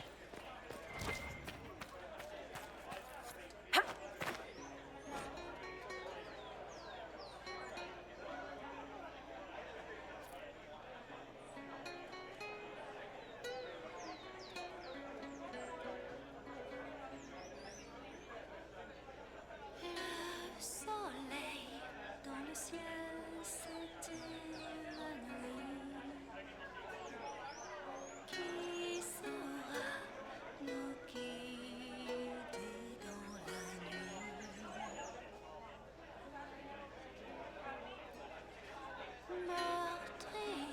Le soleil dans le ciel s'est évanoui. Qui saura nous guider dans la nuit? Meurtrière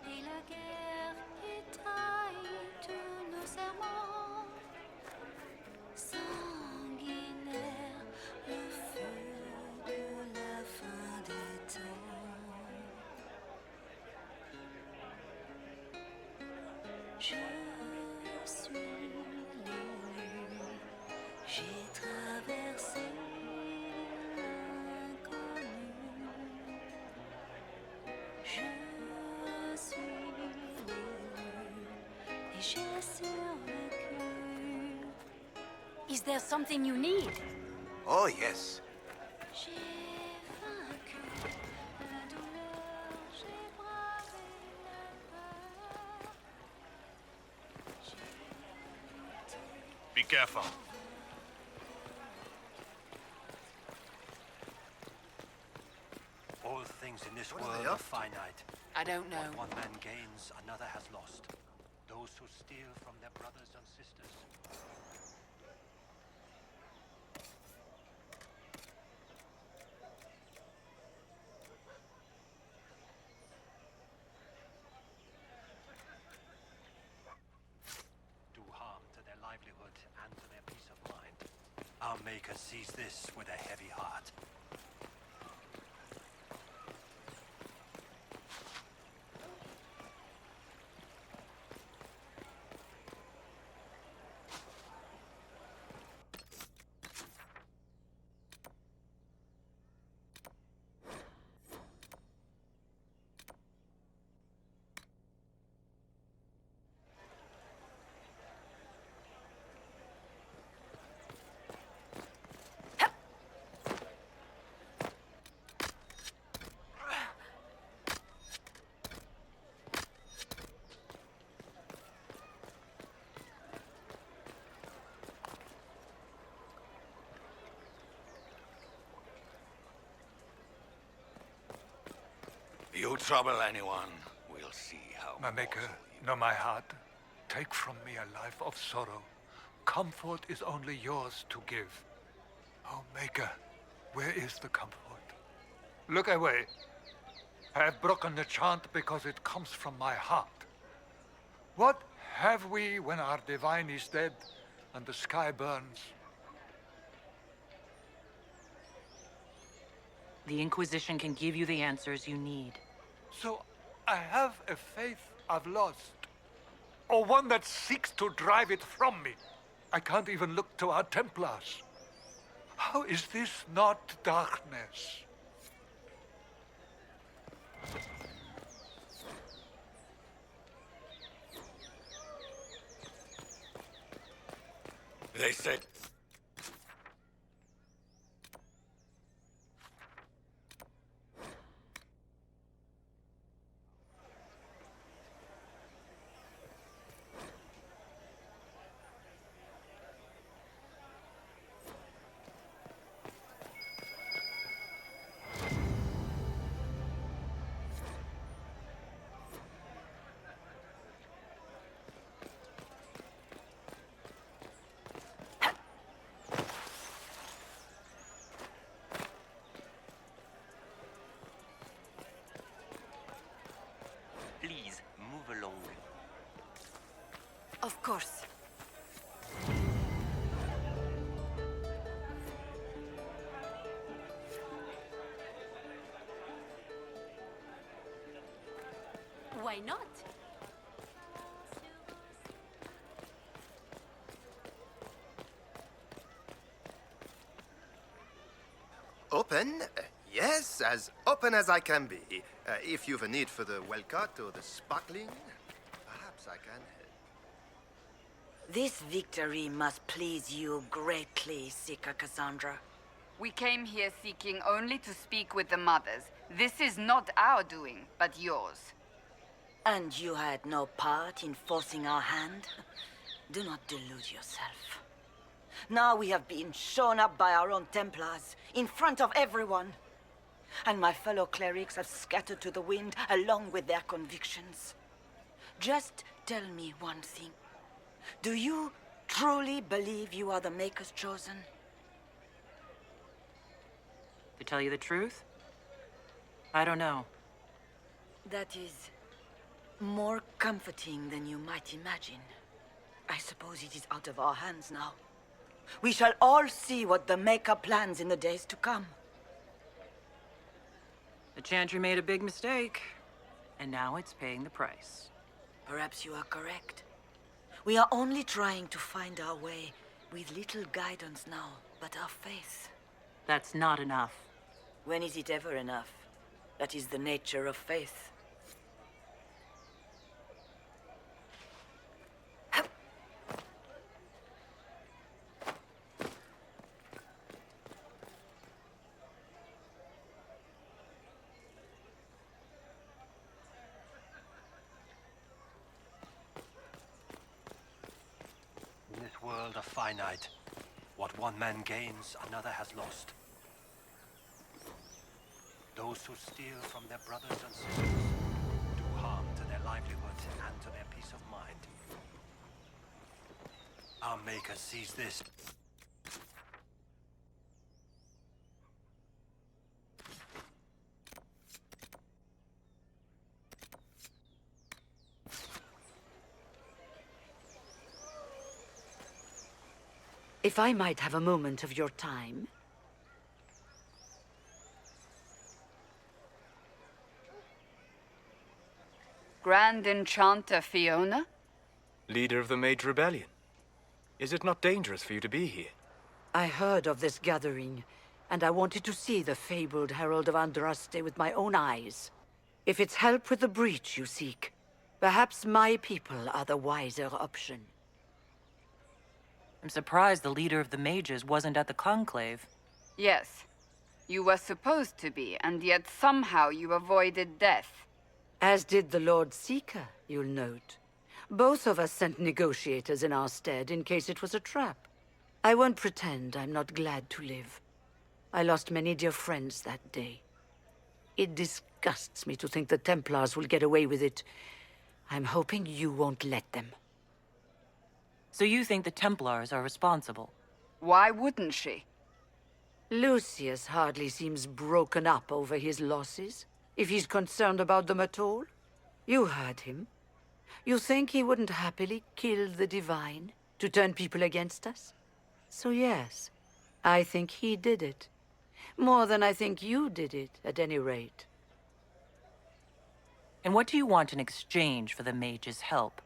et la guerre qui trahit tous nos serments. Sanguinaire, le feu de la fin des temps. Je suis l'élu, j'ai traversé l'inconnu. Je suis l'élu et j'ai survécu. Is there something you need? Oh, yes. J'ai vaincu la douleur, j'ai bravé la peur. Be careful. All things in this What are world they are up to? finite. I don't know. What one man gains, another has lost. Those who steal from their brothers and sisters. Do harm to their livelihood and to their peace of mind. Our Maker sees this with a heavy heart. You trouble anyone, we'll see how. My Maker, know my heart. Take from me a life of sorrow. Comfort is only yours to give. Oh, Maker, where is the comfort? Look away. I have broken the chant because it comes from my heart. What have we when our divine is dead and the sky burns? The Inquisition can give you the answers you need. So I have a faith I've lost, or one that seeks to drive it from me. I can't even look to our Templars. How is this not darkness? They said... Of course. Why not? Open? Yes, as open as I can be. If you've a need for the well-cut or the sparkling, perhaps I can help. This victory must please you greatly, Seeker Cassandra. We came here seeking only to speak with the mothers. This is not our doing, but yours. And you had no part in forcing our hand? Do not delude yourself. Now we have been shown up by our own Templars, in front of everyone. And my fellow clerics have scattered to the wind along with their convictions. Just tell me one thing. Do you truly believe you are the Maker's chosen? To tell you the truth, I don't know. That is more comforting than you might imagine. I suppose it is out of our hands now. We shall all see what the Maker plans in the days to come. The Chantry made a big mistake, and now it's paying the price. Perhaps you are correct. We are only trying to find our way with little guidance now, but our faith. That's not enough. When is it ever enough? That is the nature of faith. In this world of finite, what one man gains, another has lost. Those who steal from their brothers and sisters do harm to their livelihoods and to their peace of mind. Our Maker sees this. If I might have a moment of your time. Grand Enchanter Fiona? Leader of the Mage Rebellion. Is it not dangerous for you to be here? I heard of this gathering, and I wanted to see the fabled Herald of Andraste with my own eyes. If it's help with the breach you seek, perhaps my people are the wiser option. I'm surprised the leader of the mages wasn't at the conclave. Yes. You were supposed to be, and yet somehow you avoided death. As did the Lord Seeker, you'll note. Both of us sent negotiators in our stead in case it was a trap. I won't pretend I'm not glad to live. I lost many dear friends that day. It disgusts me to think the Templars will get away with it. I'm hoping you won't let them. So you think the Templars are responsible? Why wouldn't she? Lucius hardly seems broken up over his losses, if he's concerned about them at all. You heard him. You think he wouldn't happily kill the Divine to turn people against us? So yes, I think he did it. More than I think you did it, at any rate. And what do you want in exchange for the mage's help?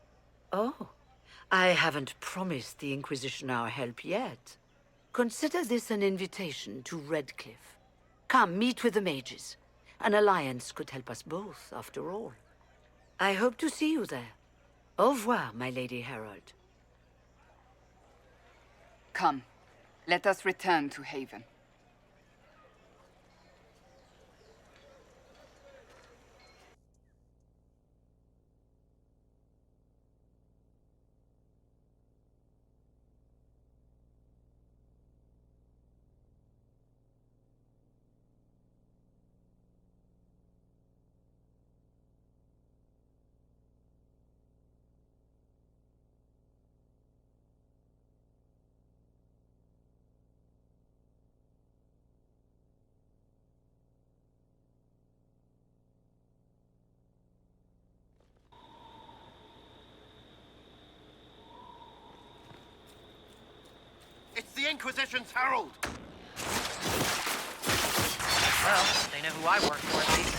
Oh, I haven't promised the Inquisition our help yet. Consider this an invitation to Redcliffe. Come, meet with the mages. An alliance could help us both, after all. I hope to see you there. Au revoir, my Lady Herald. Come, let us return to Haven. the Inquisition's herald! Well, they know who I work for, at least.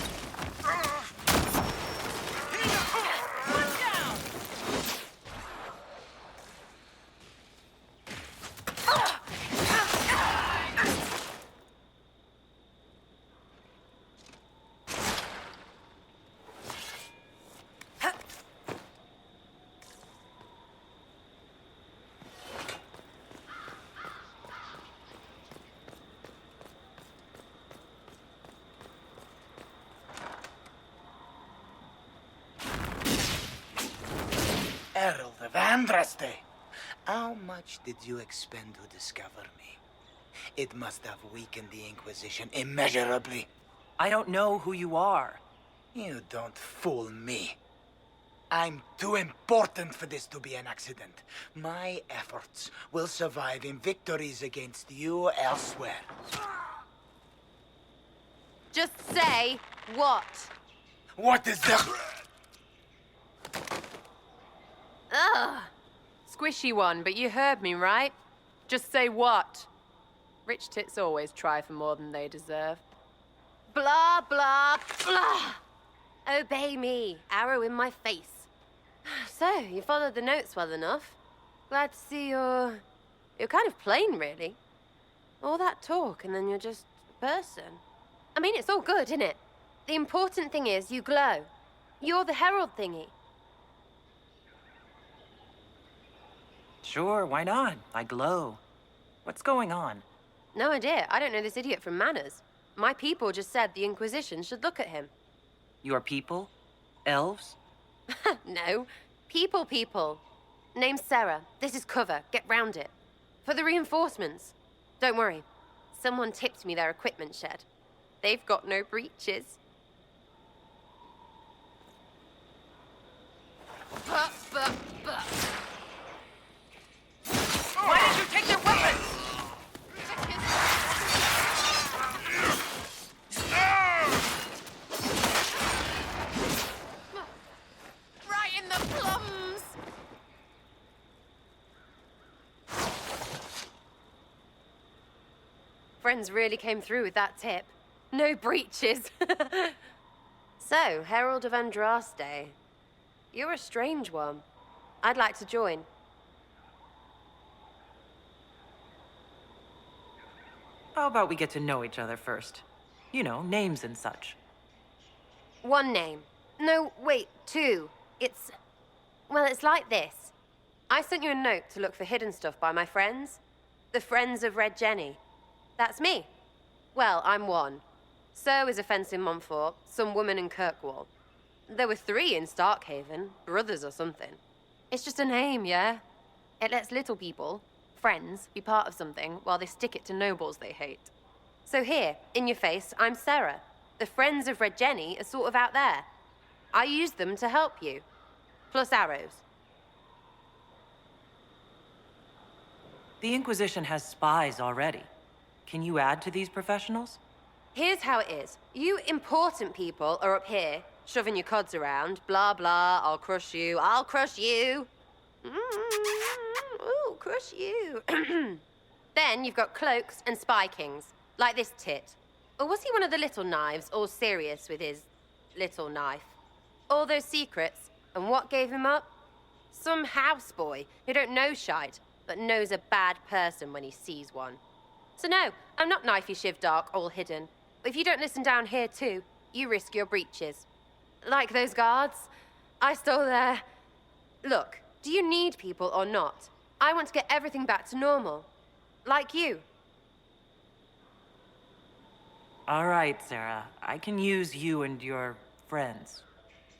Herald of Andraste, how much did you expend to discover me? It must have weakened the Inquisition immeasurably. I don't know who you are. You don't fool me. I'm too important for this to be an accident. My efforts will survive in victories against you elsewhere. Just say what? What is the... Ugh. Squishy one, but you heard me, right? Just say what? Rich tits always try for more than they deserve. Blah, blah, blah. Obey me. Arrow in my face. So, you followed the notes well enough. Glad to see you're kind of plain, really. All that talk, and then you're just a person. I mean, it's all good, isn't it? The important thing is you glow. You're the herald thingy. Sure, why not? I glow. What's going on? No idea. I don't know this idiot from Manners. My people just said the Inquisition should look at him. Your people? Elves? No. People. Name's Sarah. This is cover. Get round it. For the reinforcements. Don't worry. Someone tipped me their equipment shed. They've got no breaches. Why did you take their weapons? Right in the plums! Friends really came through with that tip. No breaches. So, Herald of Andraste. You're a strange one. I'd like to join. How about we get to know each other first? You know, names and such. One name. No, wait, two. Well, it's like this. I sent you a note to look for hidden stuff by my friends. The Friends of Red Jenny. That's me. Well, I'm one. So is a fence in Montfort, some woman in Kirkwall. There were 3 in Starkhaven, brothers or something. It's just a name, yeah? It lets little people, friends, be part of something while they stick it to nobles they hate. So here, in your face, I'm Sarah. The Friends of Red Jenny are sort of out there. I used them to help you. Plus arrows. The Inquisition has spies already. Can you add to these professionals? Here's how it is. You important people are up here, shoving your cods around. Blah, blah, I'll crush you. Ooh, crush you. Then you've got cloaks and spy kings, like this tit. Or was he one of the little knives, all serious with his little knife? All those secrets, and what gave him up? Some houseboy who don't know shite, but knows a bad person when he sees one. So no, I'm not knifey shiv dark, all hidden. If you don't listen down here too, you risk your breeches. Like those guards, I stole their... Look, do you need people or not? I want to get everything back to normal. Like you. All right, Sarah. I can use you and your friends.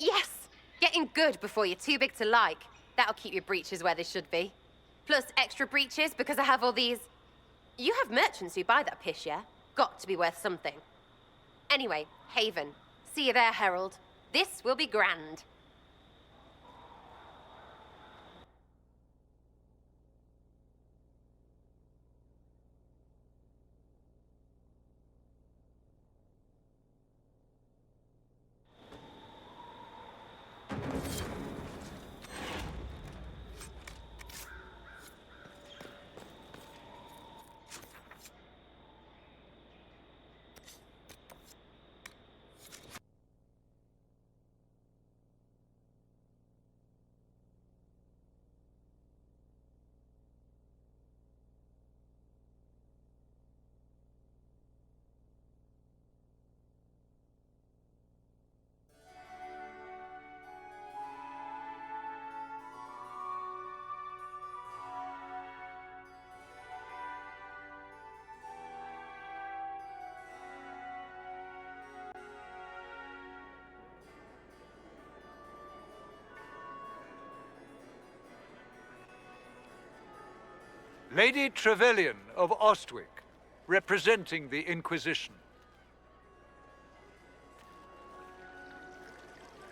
Yes! Getting good before you're too big to like. That'll keep your breeches where they should be. Plus extra breeches because I have all these... You have merchants who buy that pish, yeah? Got to be worth something. Anyway, Haven. See you there, Herald. This will be grand. Lady Trevelyan of Ostwick, representing the Inquisition.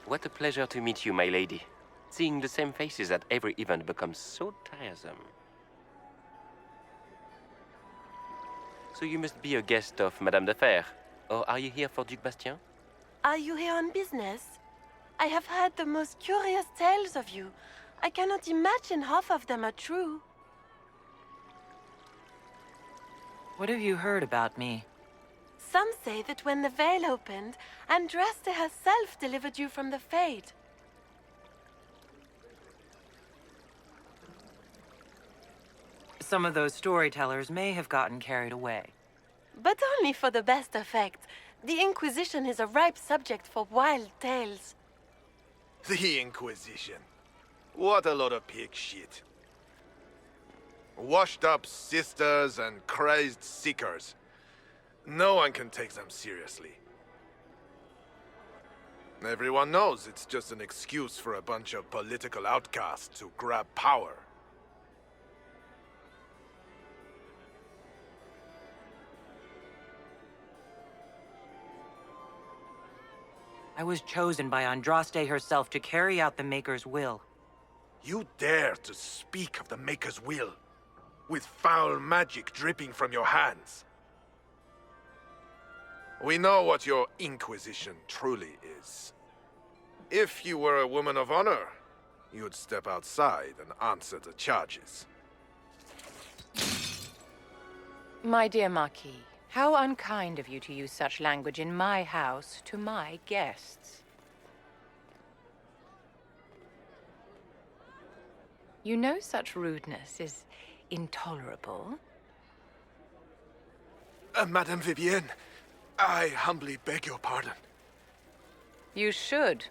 What a pleasure to meet you, my lady. Seeing the same faces at every event becomes so tiresome. So you must be a guest of Madame de Fer, or are you here for Duc Bastien? Are you here on business? I have heard the most curious tales of you. I cannot imagine half of them are true. What have you heard about me? Some say that when the veil opened, Andraste herself delivered you from the Fade. Some of those storytellers may have gotten carried away. But only for the best effect. The Inquisition is a ripe subject for wild tales. The Inquisition. What a lot of pig shit. Washed up sisters and crazed seekers. No one can take them seriously. Everyone knows it's just an excuse for a bunch of political outcasts to grab power. I was chosen by Andraste herself to carry out the Maker's will. You dare to speak of the Maker's will, with foul magic dripping from your hands. We know what your Inquisition truly is. If you were a woman of honor, you'd step outside and answer the charges. My dear Marquis, how unkind of you to use such language in my house to my guests. You know such rudeness is intolerable. Madame Vivienne, I humbly beg your pardon. You should.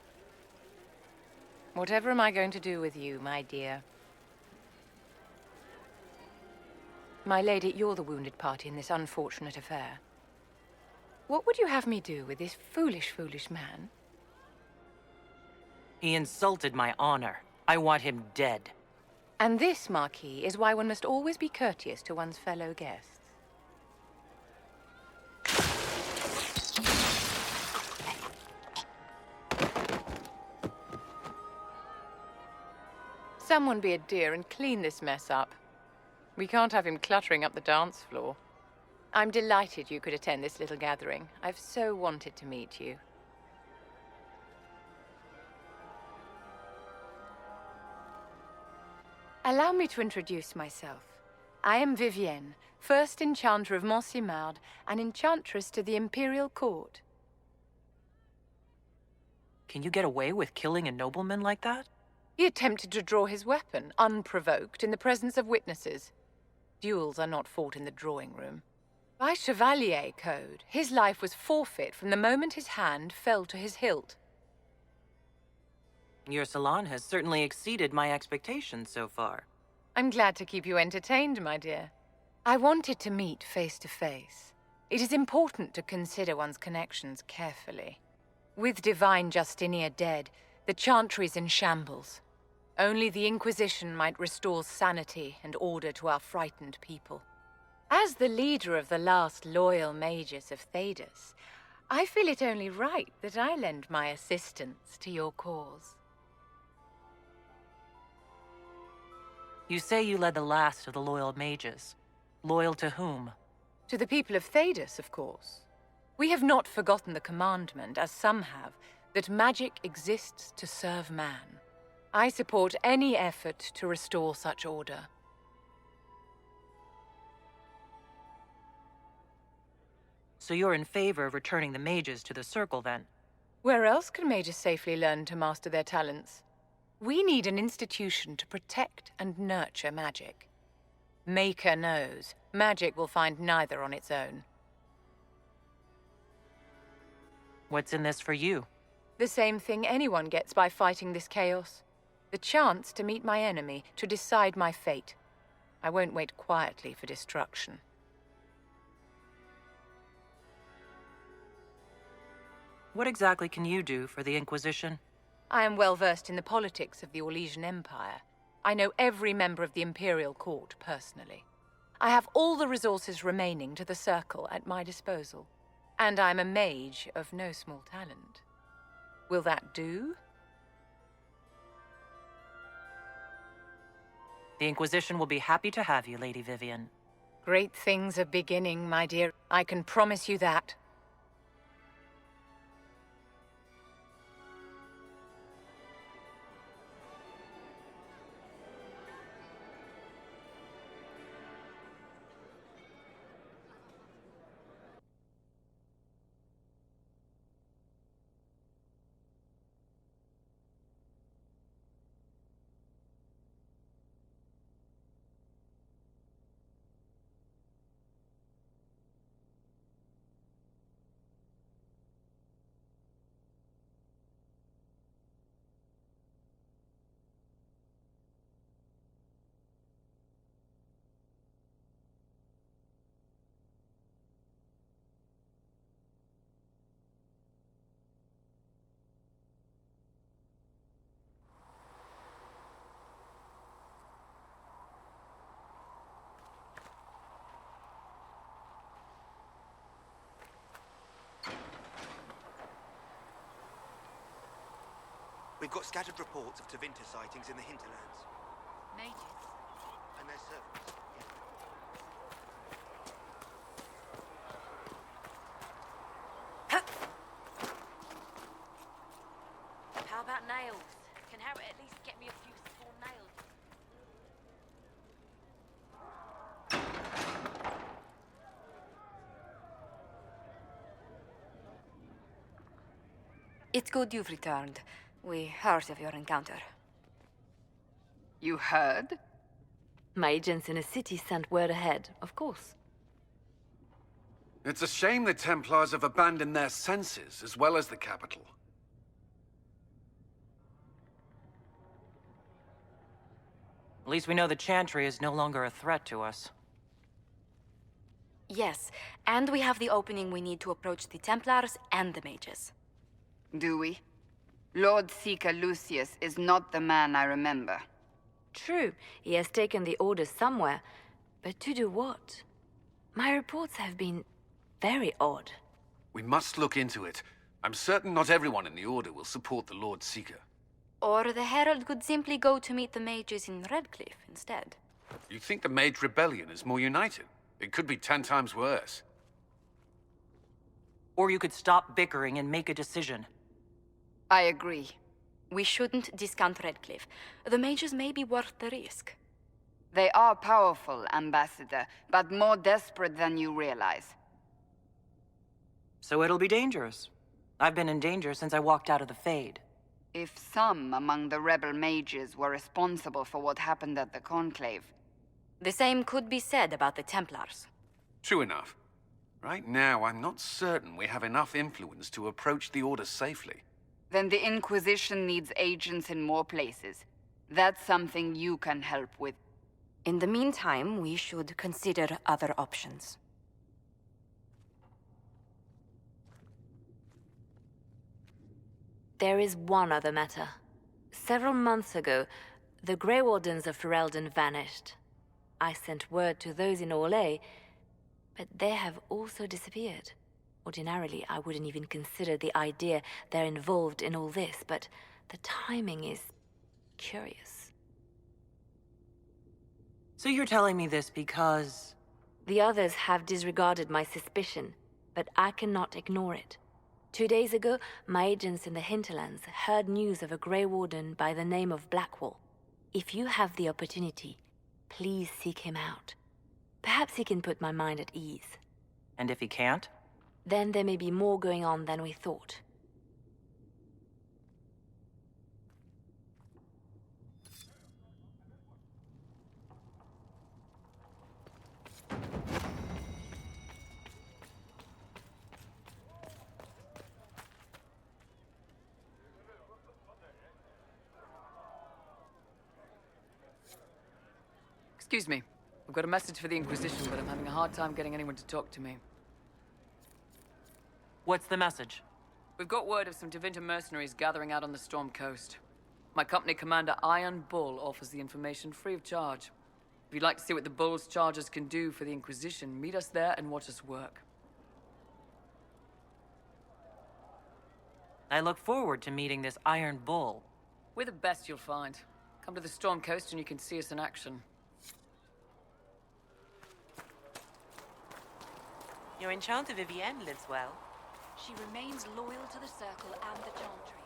Whatever am I going to do with you, my dear? My lady, you're the wounded party in this unfortunate affair. What would you have me do with this foolish, foolish man? He insulted my honor. I want him dead. And this, Marquis, is why one must always be courteous to one's fellow guests. Someone be a dear and clean this mess up. We can't have him cluttering up the dance floor. I'm delighted you could attend this little gathering. I've so wanted to meet you. Allow me to introduce myself. I am Vivienne, first Enchanter of Montsimard and Enchantress to the Imperial Court. Can you get away with killing a nobleman like that? He attempted to draw his weapon, unprovoked, in the presence of witnesses. Duels are not fought in the drawing room. By Chevalier code, his life was forfeit from the moment his hand fell to his hilt. Your salon has certainly exceeded my expectations so far. I'm glad to keep you entertained, my dear. I wanted to meet face to face. It is important to consider one's connections carefully. With Divine Justinia dead, the Chantry's in shambles. Only the Inquisition might restore sanity and order to our frightened people. As the leader of the last loyal mages of Thedas, I feel it only right that I lend my assistance to your cause. You say you led the last of the loyal mages. Loyal to whom? To the people of Thedas, of course. We have not forgotten the commandment, as some have, that magic exists to serve man. I support any effort to restore such order. So you're in favor of returning the mages to the Circle, then? Where else can mages safely learn to master their talents? We need an institution to protect and nurture magic. Maker knows, magic will find neither on its own. What's in this for you? The same thing anyone gets by fighting this chaos. The chance to meet my enemy, to decide my fate. I won't wait quietly for destruction. What exactly can you do for the Inquisition? I am well versed in the politics of the Orlesian Empire. I know every member of the Imperial Court personally. I have all the resources remaining to the Circle at my disposal. And I'm a mage of no small talent. Will that do? The Inquisition will be happy to have you, Lady Vivian. Great things are beginning, my dear. I can promise you that. We've got scattered reports of Tevinter sightings in the hinterlands. Mages? And their servants. How about nails? Can Harry at least get me a few small nails? It's good you've returned. We heard of your encounter. You heard? My agents in the city sent word ahead, of course. It's a shame the Templars have abandoned their senses, as well as the capital. At least we know the Chantry is no longer a threat to us. Yes, and we have the opening we need to approach the Templars and the mages. Do we? Lord Seeker Lucius is not the man I remember. True, he has taken the orders somewhere, but to do what? My reports have been very odd. We must look into it. I'm certain not everyone in the Order will support the Lord Seeker. Or the Herald could simply go to meet the mages in Redcliffe instead. You think the Mage Rebellion is more united? It could be 10 times worse. Or you could stop bickering and make a decision. I agree. We shouldn't discount Redcliffe. The mages may be worth the risk. They are powerful, Ambassador, but more desperate than you realize. So it'll be dangerous. I've been in danger since I walked out of the Fade. If some among the rebel mages were responsible for what happened at the Conclave... The same could be said about the Templars. True enough. Right now, I'm not certain we have enough influence to approach the Order safely. Then the Inquisition needs agents in more places. That's something you can help with. In the meantime, we should consider other options. There is one other matter. Several months ago, the Grey Wardens of Ferelden vanished. I sent word to those in Orlais, but they have also disappeared. Ordinarily, I wouldn't even consider the idea they're involved in all this, but the timing is curious. So you're telling me this because... The others have disregarded my suspicion, but I cannot ignore it. 2 days ago, my agents in the hinterlands heard news of a Grey Warden by the name of Blackwall. If you have the opportunity, please seek him out. Perhaps he can put my mind at ease. And if he can't? Then there may be more going on than we thought. Excuse me. I've got a message for the Inquisition, but I'm having a hard time getting anyone to talk to me. What's the message? We've got word of some Tevinter mercenaries gathering out on the Storm Coast. My company commander, Iron Bull, offers the information free of charge. If you'd like to see what the Bull's charges can do for the Inquisition, meet us there and watch us work. I look forward to meeting this Iron Bull. We're the best you'll find. Come to the Storm Coast and you can see us in action. Your Enchanter Vivienne lives well. She remains loyal to the Circle and the Chantry.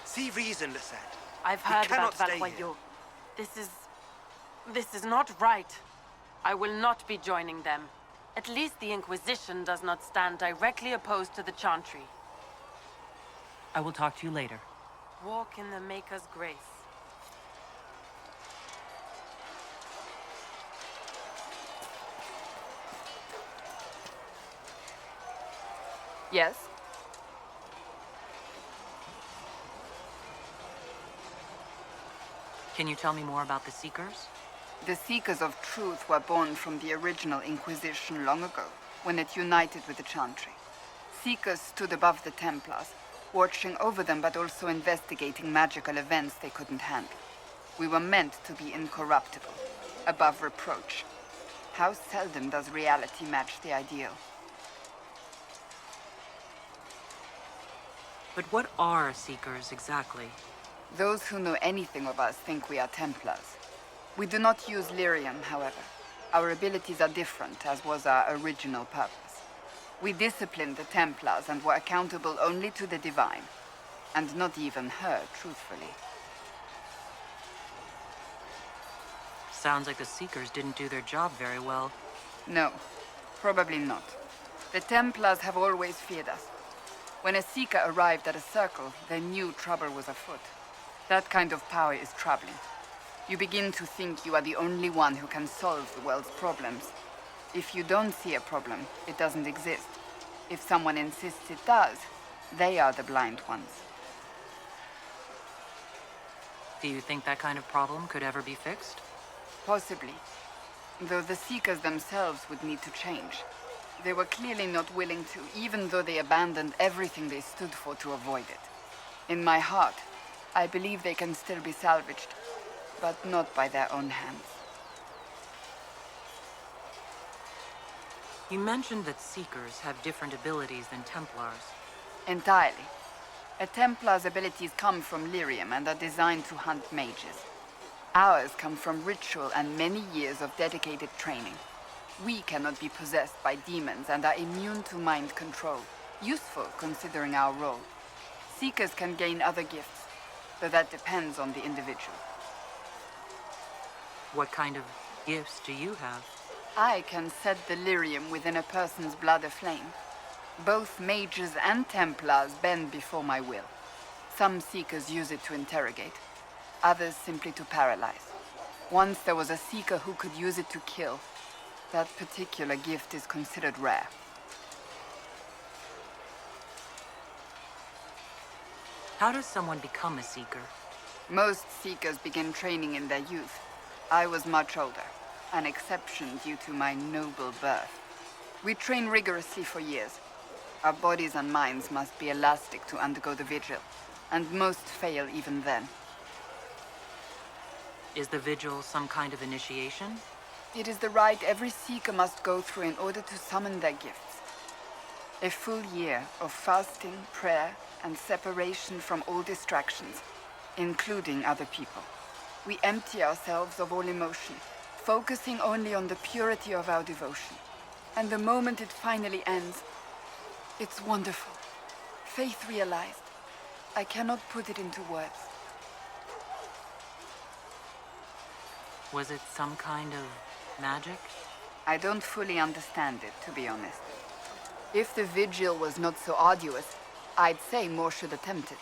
See reason, Lisette. I've We heard cannot about stay Valpoyo. This is not right. I will not be joining them. At least the Inquisition does not stand directly opposed to the Chantry. I will talk to you later. Walk in the Maker's grace. Yes? Can you tell me more about the Seekers? The Seekers of Truth were born from the original Inquisition long ago, when it united with the Chantry. Seekers stood above the Templars, watching over them but also investigating magical events they couldn't handle. We were meant to be incorruptible, above reproach. How seldom does reality match the ideal? But what are Seekers exactly? Those who know anything of us think we are Templars. We do not use lyrium, however. Our abilities are different, as was our original purpose. We disciplined the Templars and were accountable only to the Divine. And not even her, truthfully. Sounds like the Seekers didn't do their job very well. No, probably not. The Templars have always feared us. When a Seeker arrived at a circle, they knew trouble was afoot. That kind of power is troubling. You begin to think you are the only one who can solve the world's problems. If you don't see a problem, it doesn't exist. If someone insists it does, they are the blind ones. Do you think that kind of problem could ever be fixed? Possibly. Though the Seekers themselves would need to change. They were clearly not willing to, even though they abandoned everything they stood for to avoid it. In my heart, I believe they can still be salvaged, but not by their own hands. You mentioned that Seekers have different abilities than Templars. Entirely. A Templar's abilities come from lyrium and are designed to hunt mages. Ours come from ritual and many years of dedicated training. We cannot be possessed by demons and are immune to mind control. Useful, considering our role. Seekers can gain other gifts, though that depends on the individual. What kind of gifts do you have? I can set the lyrium within a person's blood aflame. Both mages and Templars bend before my will. Some Seekers use it to interrogate, others simply to paralyze. Once there was a Seeker who could use it to kill. That particular gift is considered rare. How does someone become a Seeker? Most Seekers begin training in their youth. I was much older, an exception due to my noble birth. We train rigorously for years. Our bodies and minds must be elastic to undergo the vigil, and most fail even then. Is the vigil some kind of initiation? It is the rite every Seeker must go through in order to summon their gifts. A full year of fasting, prayer, and separation from all distractions, including other people. We empty ourselves of all emotion, focusing only on the purity of our devotion. And the moment it finally ends, it's wonderful. Faith realized. I cannot put it into words. Was it some kind of magic? I don't fully understand it, to be honest. If the vigil was not so arduous, I'd say more should attempt it.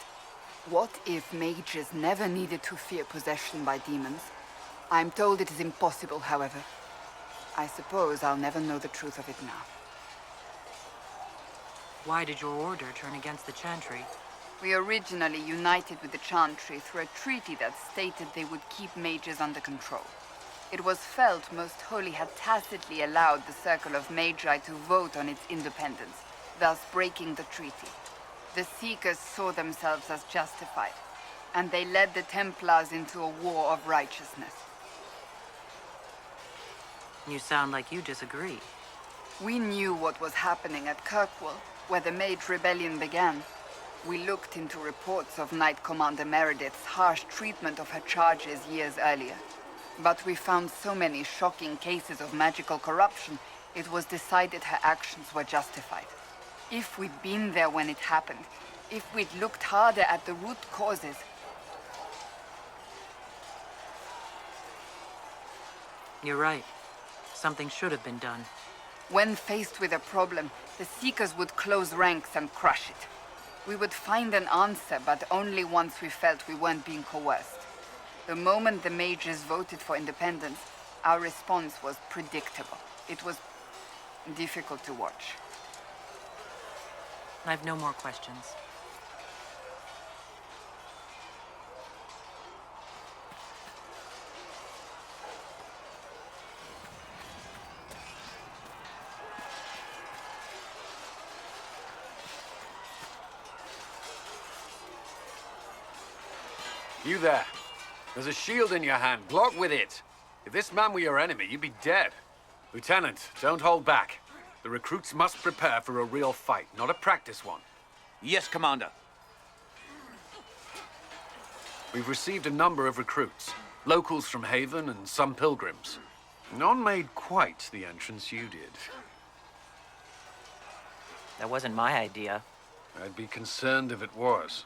What if mages never needed to fear possession by demons? I'm told it is impossible, however. I suppose I'll never know the truth of it now. Why did your order turn against the Chantry? We originally united with the Chantry through a treaty that stated they would keep mages under control. It was felt Most Holy had tacitly allowed the Circle of Magi to vote on its independence, thus breaking the treaty. The Seekers saw themselves as justified, and they led the Templars into a war of righteousness. You sound like you disagree. We knew what was happening at Kirkwall, where the Mage Rebellion began. We looked into reports of Knight Commander Meredith's harsh treatment of her charges years earlier. But we found so many shocking cases of magical corruption, it was decided her actions were justified. If we'd been there when it happened, if we'd looked harder at the root causes... You're right. Something should have been done. When faced with a problem, the Seekers would close ranks and crush it. We would find an answer, but only once we felt we weren't being coerced. The moment the mages voted for independence, our response was predictable. It was difficult to watch. I've no more questions. You there. There's a shield in your hand. Block with it. If this man were your enemy, you'd be dead. Lieutenant, don't hold back. The recruits must prepare for a real fight, not a practice one. Yes, Commander. We've received a number of recruits. Locals from Haven and some pilgrims. None made quite the entrance you did. That wasn't my idea. I'd be concerned if it was.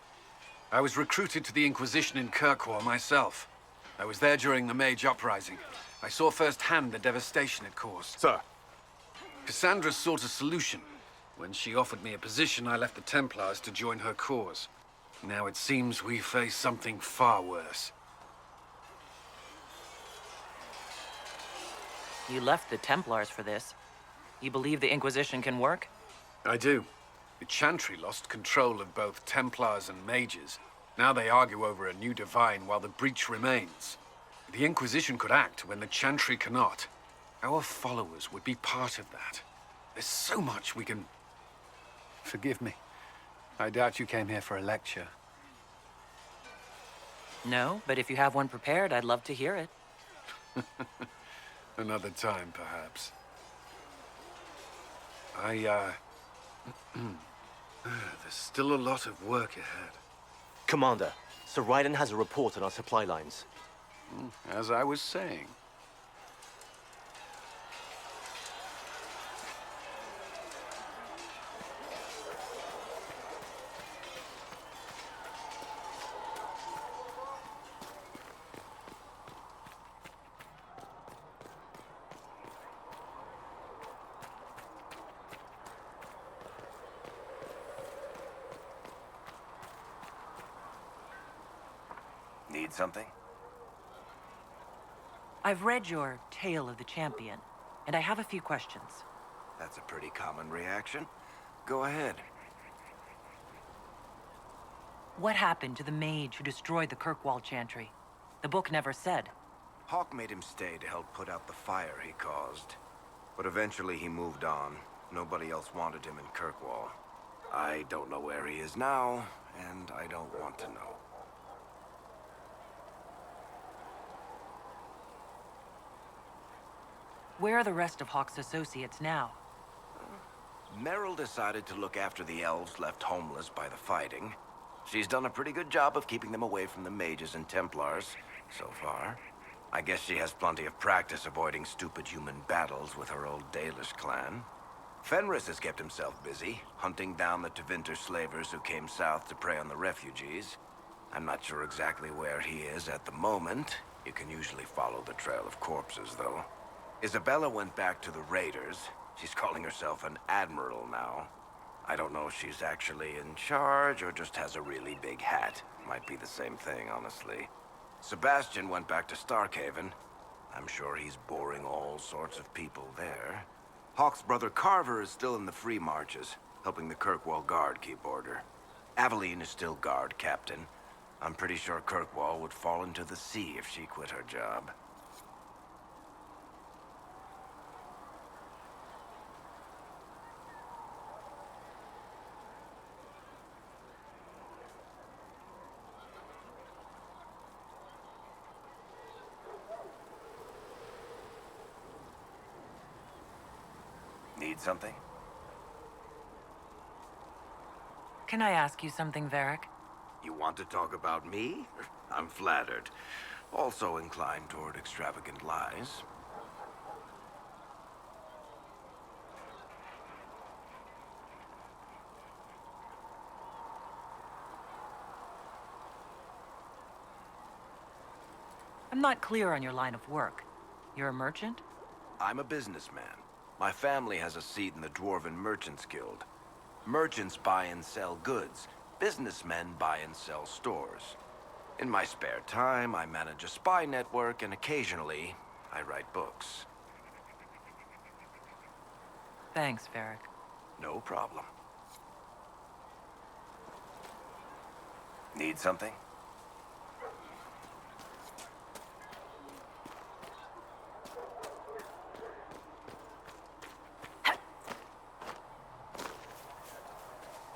I was recruited to the Inquisition in Kirkwall myself. I was there during the Mage Uprising. I saw firsthand the devastation it caused. Sir. Cassandra sought a solution. When she offered me a position, I left the Templars to join her cause. Now it seems we face something far worse. You left the Templars for this. You believe the Inquisition can work? I do. The Chantry lost control of both Templars and Mages. Now they argue over a new divine while the breach remains. The Inquisition could act when the Chantry cannot. Our followers would be part of that. There's so much we can... Forgive me. I doubt you came here for a lecture. No, but if you have one prepared, I'd love to hear it. Another time, perhaps. There's still a lot of work ahead. Commander, Sir Ryden has a report on our supply lines. As I was saying. Need something? I've read your Tale of the Champion, and I have a few questions. That's a pretty common reaction. Go ahead. What happened to the mage who destroyed the Kirkwall Chantry? The book never said. Hawk made him stay to help put out the fire he caused. But eventually he moved on. Nobody else wanted him in Kirkwall. I don't know where he is now, and I don't want to know. Where are the rest of Hawk's associates now? Meryl decided to look after the elves left homeless by the fighting. She's done a pretty good job of keeping them away from the mages and Templars, so far. I guess she has plenty of practice avoiding stupid human battles with her old Dalish clan. Fenris has kept himself busy, hunting down the Tevinter slavers who came south to prey on the refugees. I'm not sure exactly where he is at the moment. You can usually follow the trail of corpses, though. Isabella went back to the Raiders. She's calling herself an admiral now. I don't know if she's actually in charge or just has a really big hat. Might be the same thing, honestly. Sebastian went back to Starkhaven. I'm sure he's boring all sorts of people there. Hawk's brother Carver is still in the Free Marches, helping the Kirkwall Guard keep order. Aveline is still guard captain. I'm pretty sure Kirkwall would fall into the sea if she quit her job. Need something? Can I ask you something, Varric? You want to talk about me? I'm flattered. Also inclined toward extravagant lies. I'm not clear on your line of work. You're a merchant? I'm a businessman. My family has a seat in the Dwarven Merchants Guild. Merchants buy and sell goods. Businessmen buy and sell stores. In my spare time, I manage a spy network, and occasionally, I write books. Thanks, Varric. No problem. Need something?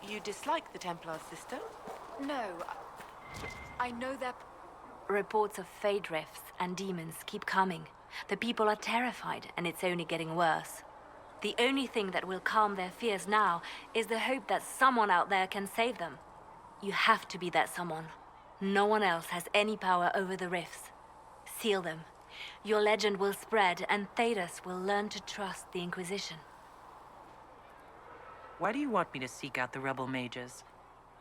You dislike the Templars, sister? No. I know that... Reports of Fade Rifts and demons keep coming. The people are terrified, and it's only getting worse. The only thing that will calm their fears now is the hope that someone out there can save them. You have to be that someone. No one else has any power over the rifts. Seal them. Your legend will spread, and Thedas will learn to trust the Inquisition. Why do you want me to seek out the rebel mages?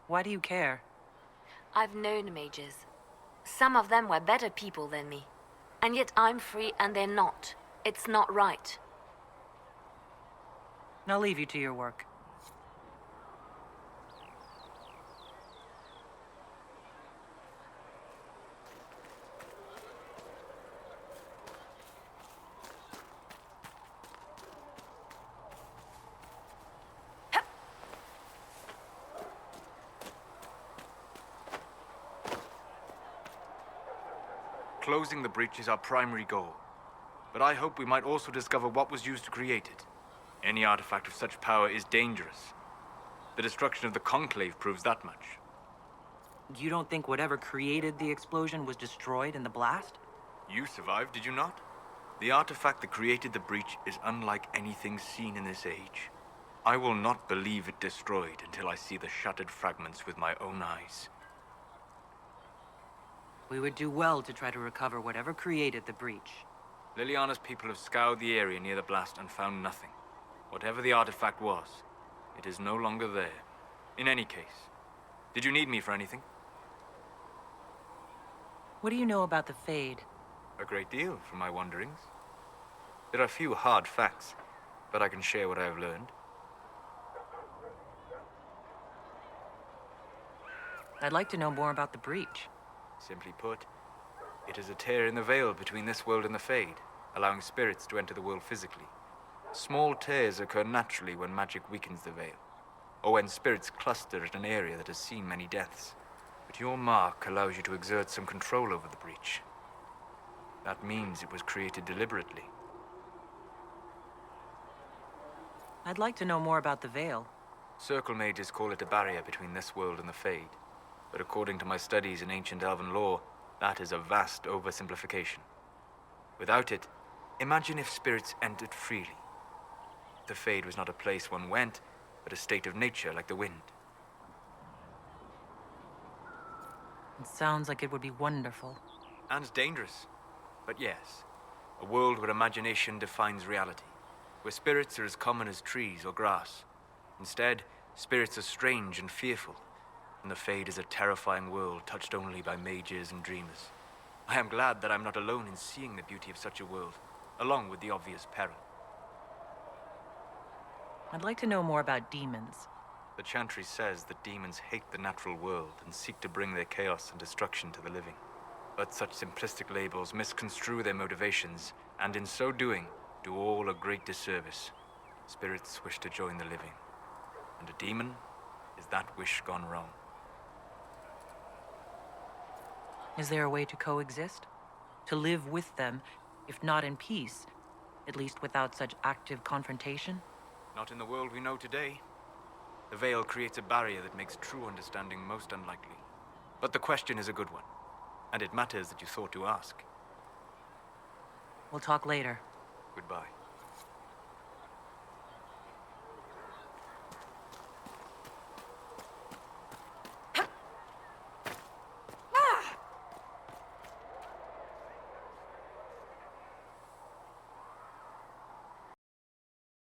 Why do you care? I've known mages. Some of them were better people than me. And yet I'm free and they're not. It's not right. I'll leave you to your work. Closing the breach is our primary goal. But I hope we might also discover what was used to create it. Any artifact of such power is dangerous. The destruction of the Conclave proves that much. You don't think whatever created the explosion was destroyed in the blast? You survived, did you not? The artifact that created the breach is unlike anything seen in this age. I will not believe it destroyed until I see the shattered fragments with my own eyes. We would do well to try to recover whatever created the breach. Liliana's people have scoured the area near the blast and found nothing. Whatever the artifact was, it is no longer there. In any case, did you need me for anything? What do you know about the Fade? A great deal from my wanderings. There are few hard facts, but I can share what I have learned. I'd like to know more about the breach. Simply put, it is a tear in the veil between this world and the Fade, allowing spirits to enter the world physically. Small tears occur naturally when magic weakens the veil, or when spirits cluster at an area that has seen many deaths. But your mark allows you to exert some control over the breach. That means it was created deliberately. I'd like to know more about the Veil. Circle mages call it a barrier between this world and the Fade. But according to my studies in ancient elven lore, that is a vast oversimplification. Without it, imagine if spirits entered freely. The Fade was not a place one went, but a state of nature like the wind. It sounds like it would be wonderful. And dangerous. But yes, a world where imagination defines reality, where spirits are as common as trees or grass. Instead, spirits are strange and fearful, and the Fade is a terrifying world touched only by mages and dreamers. I am glad that I'm not alone in seeing the beauty of such a world, along with the obvious peril. I'd like to know more about demons. The Chantry says that demons hate the natural world and seek to bring their chaos and destruction to the living. But such simplistic labels misconstrue their motivations, and in so doing, do all a great disservice. Spirits wish to join the living, and a demon is that wish gone wrong. Is there a way to coexist? To live with them, if not in peace, at least without such active confrontation? Not in the world we know today. The veil creates a barrier that makes true understanding most unlikely. But the question is a good one, and it matters that you thought to ask. We'll talk later. Goodbye.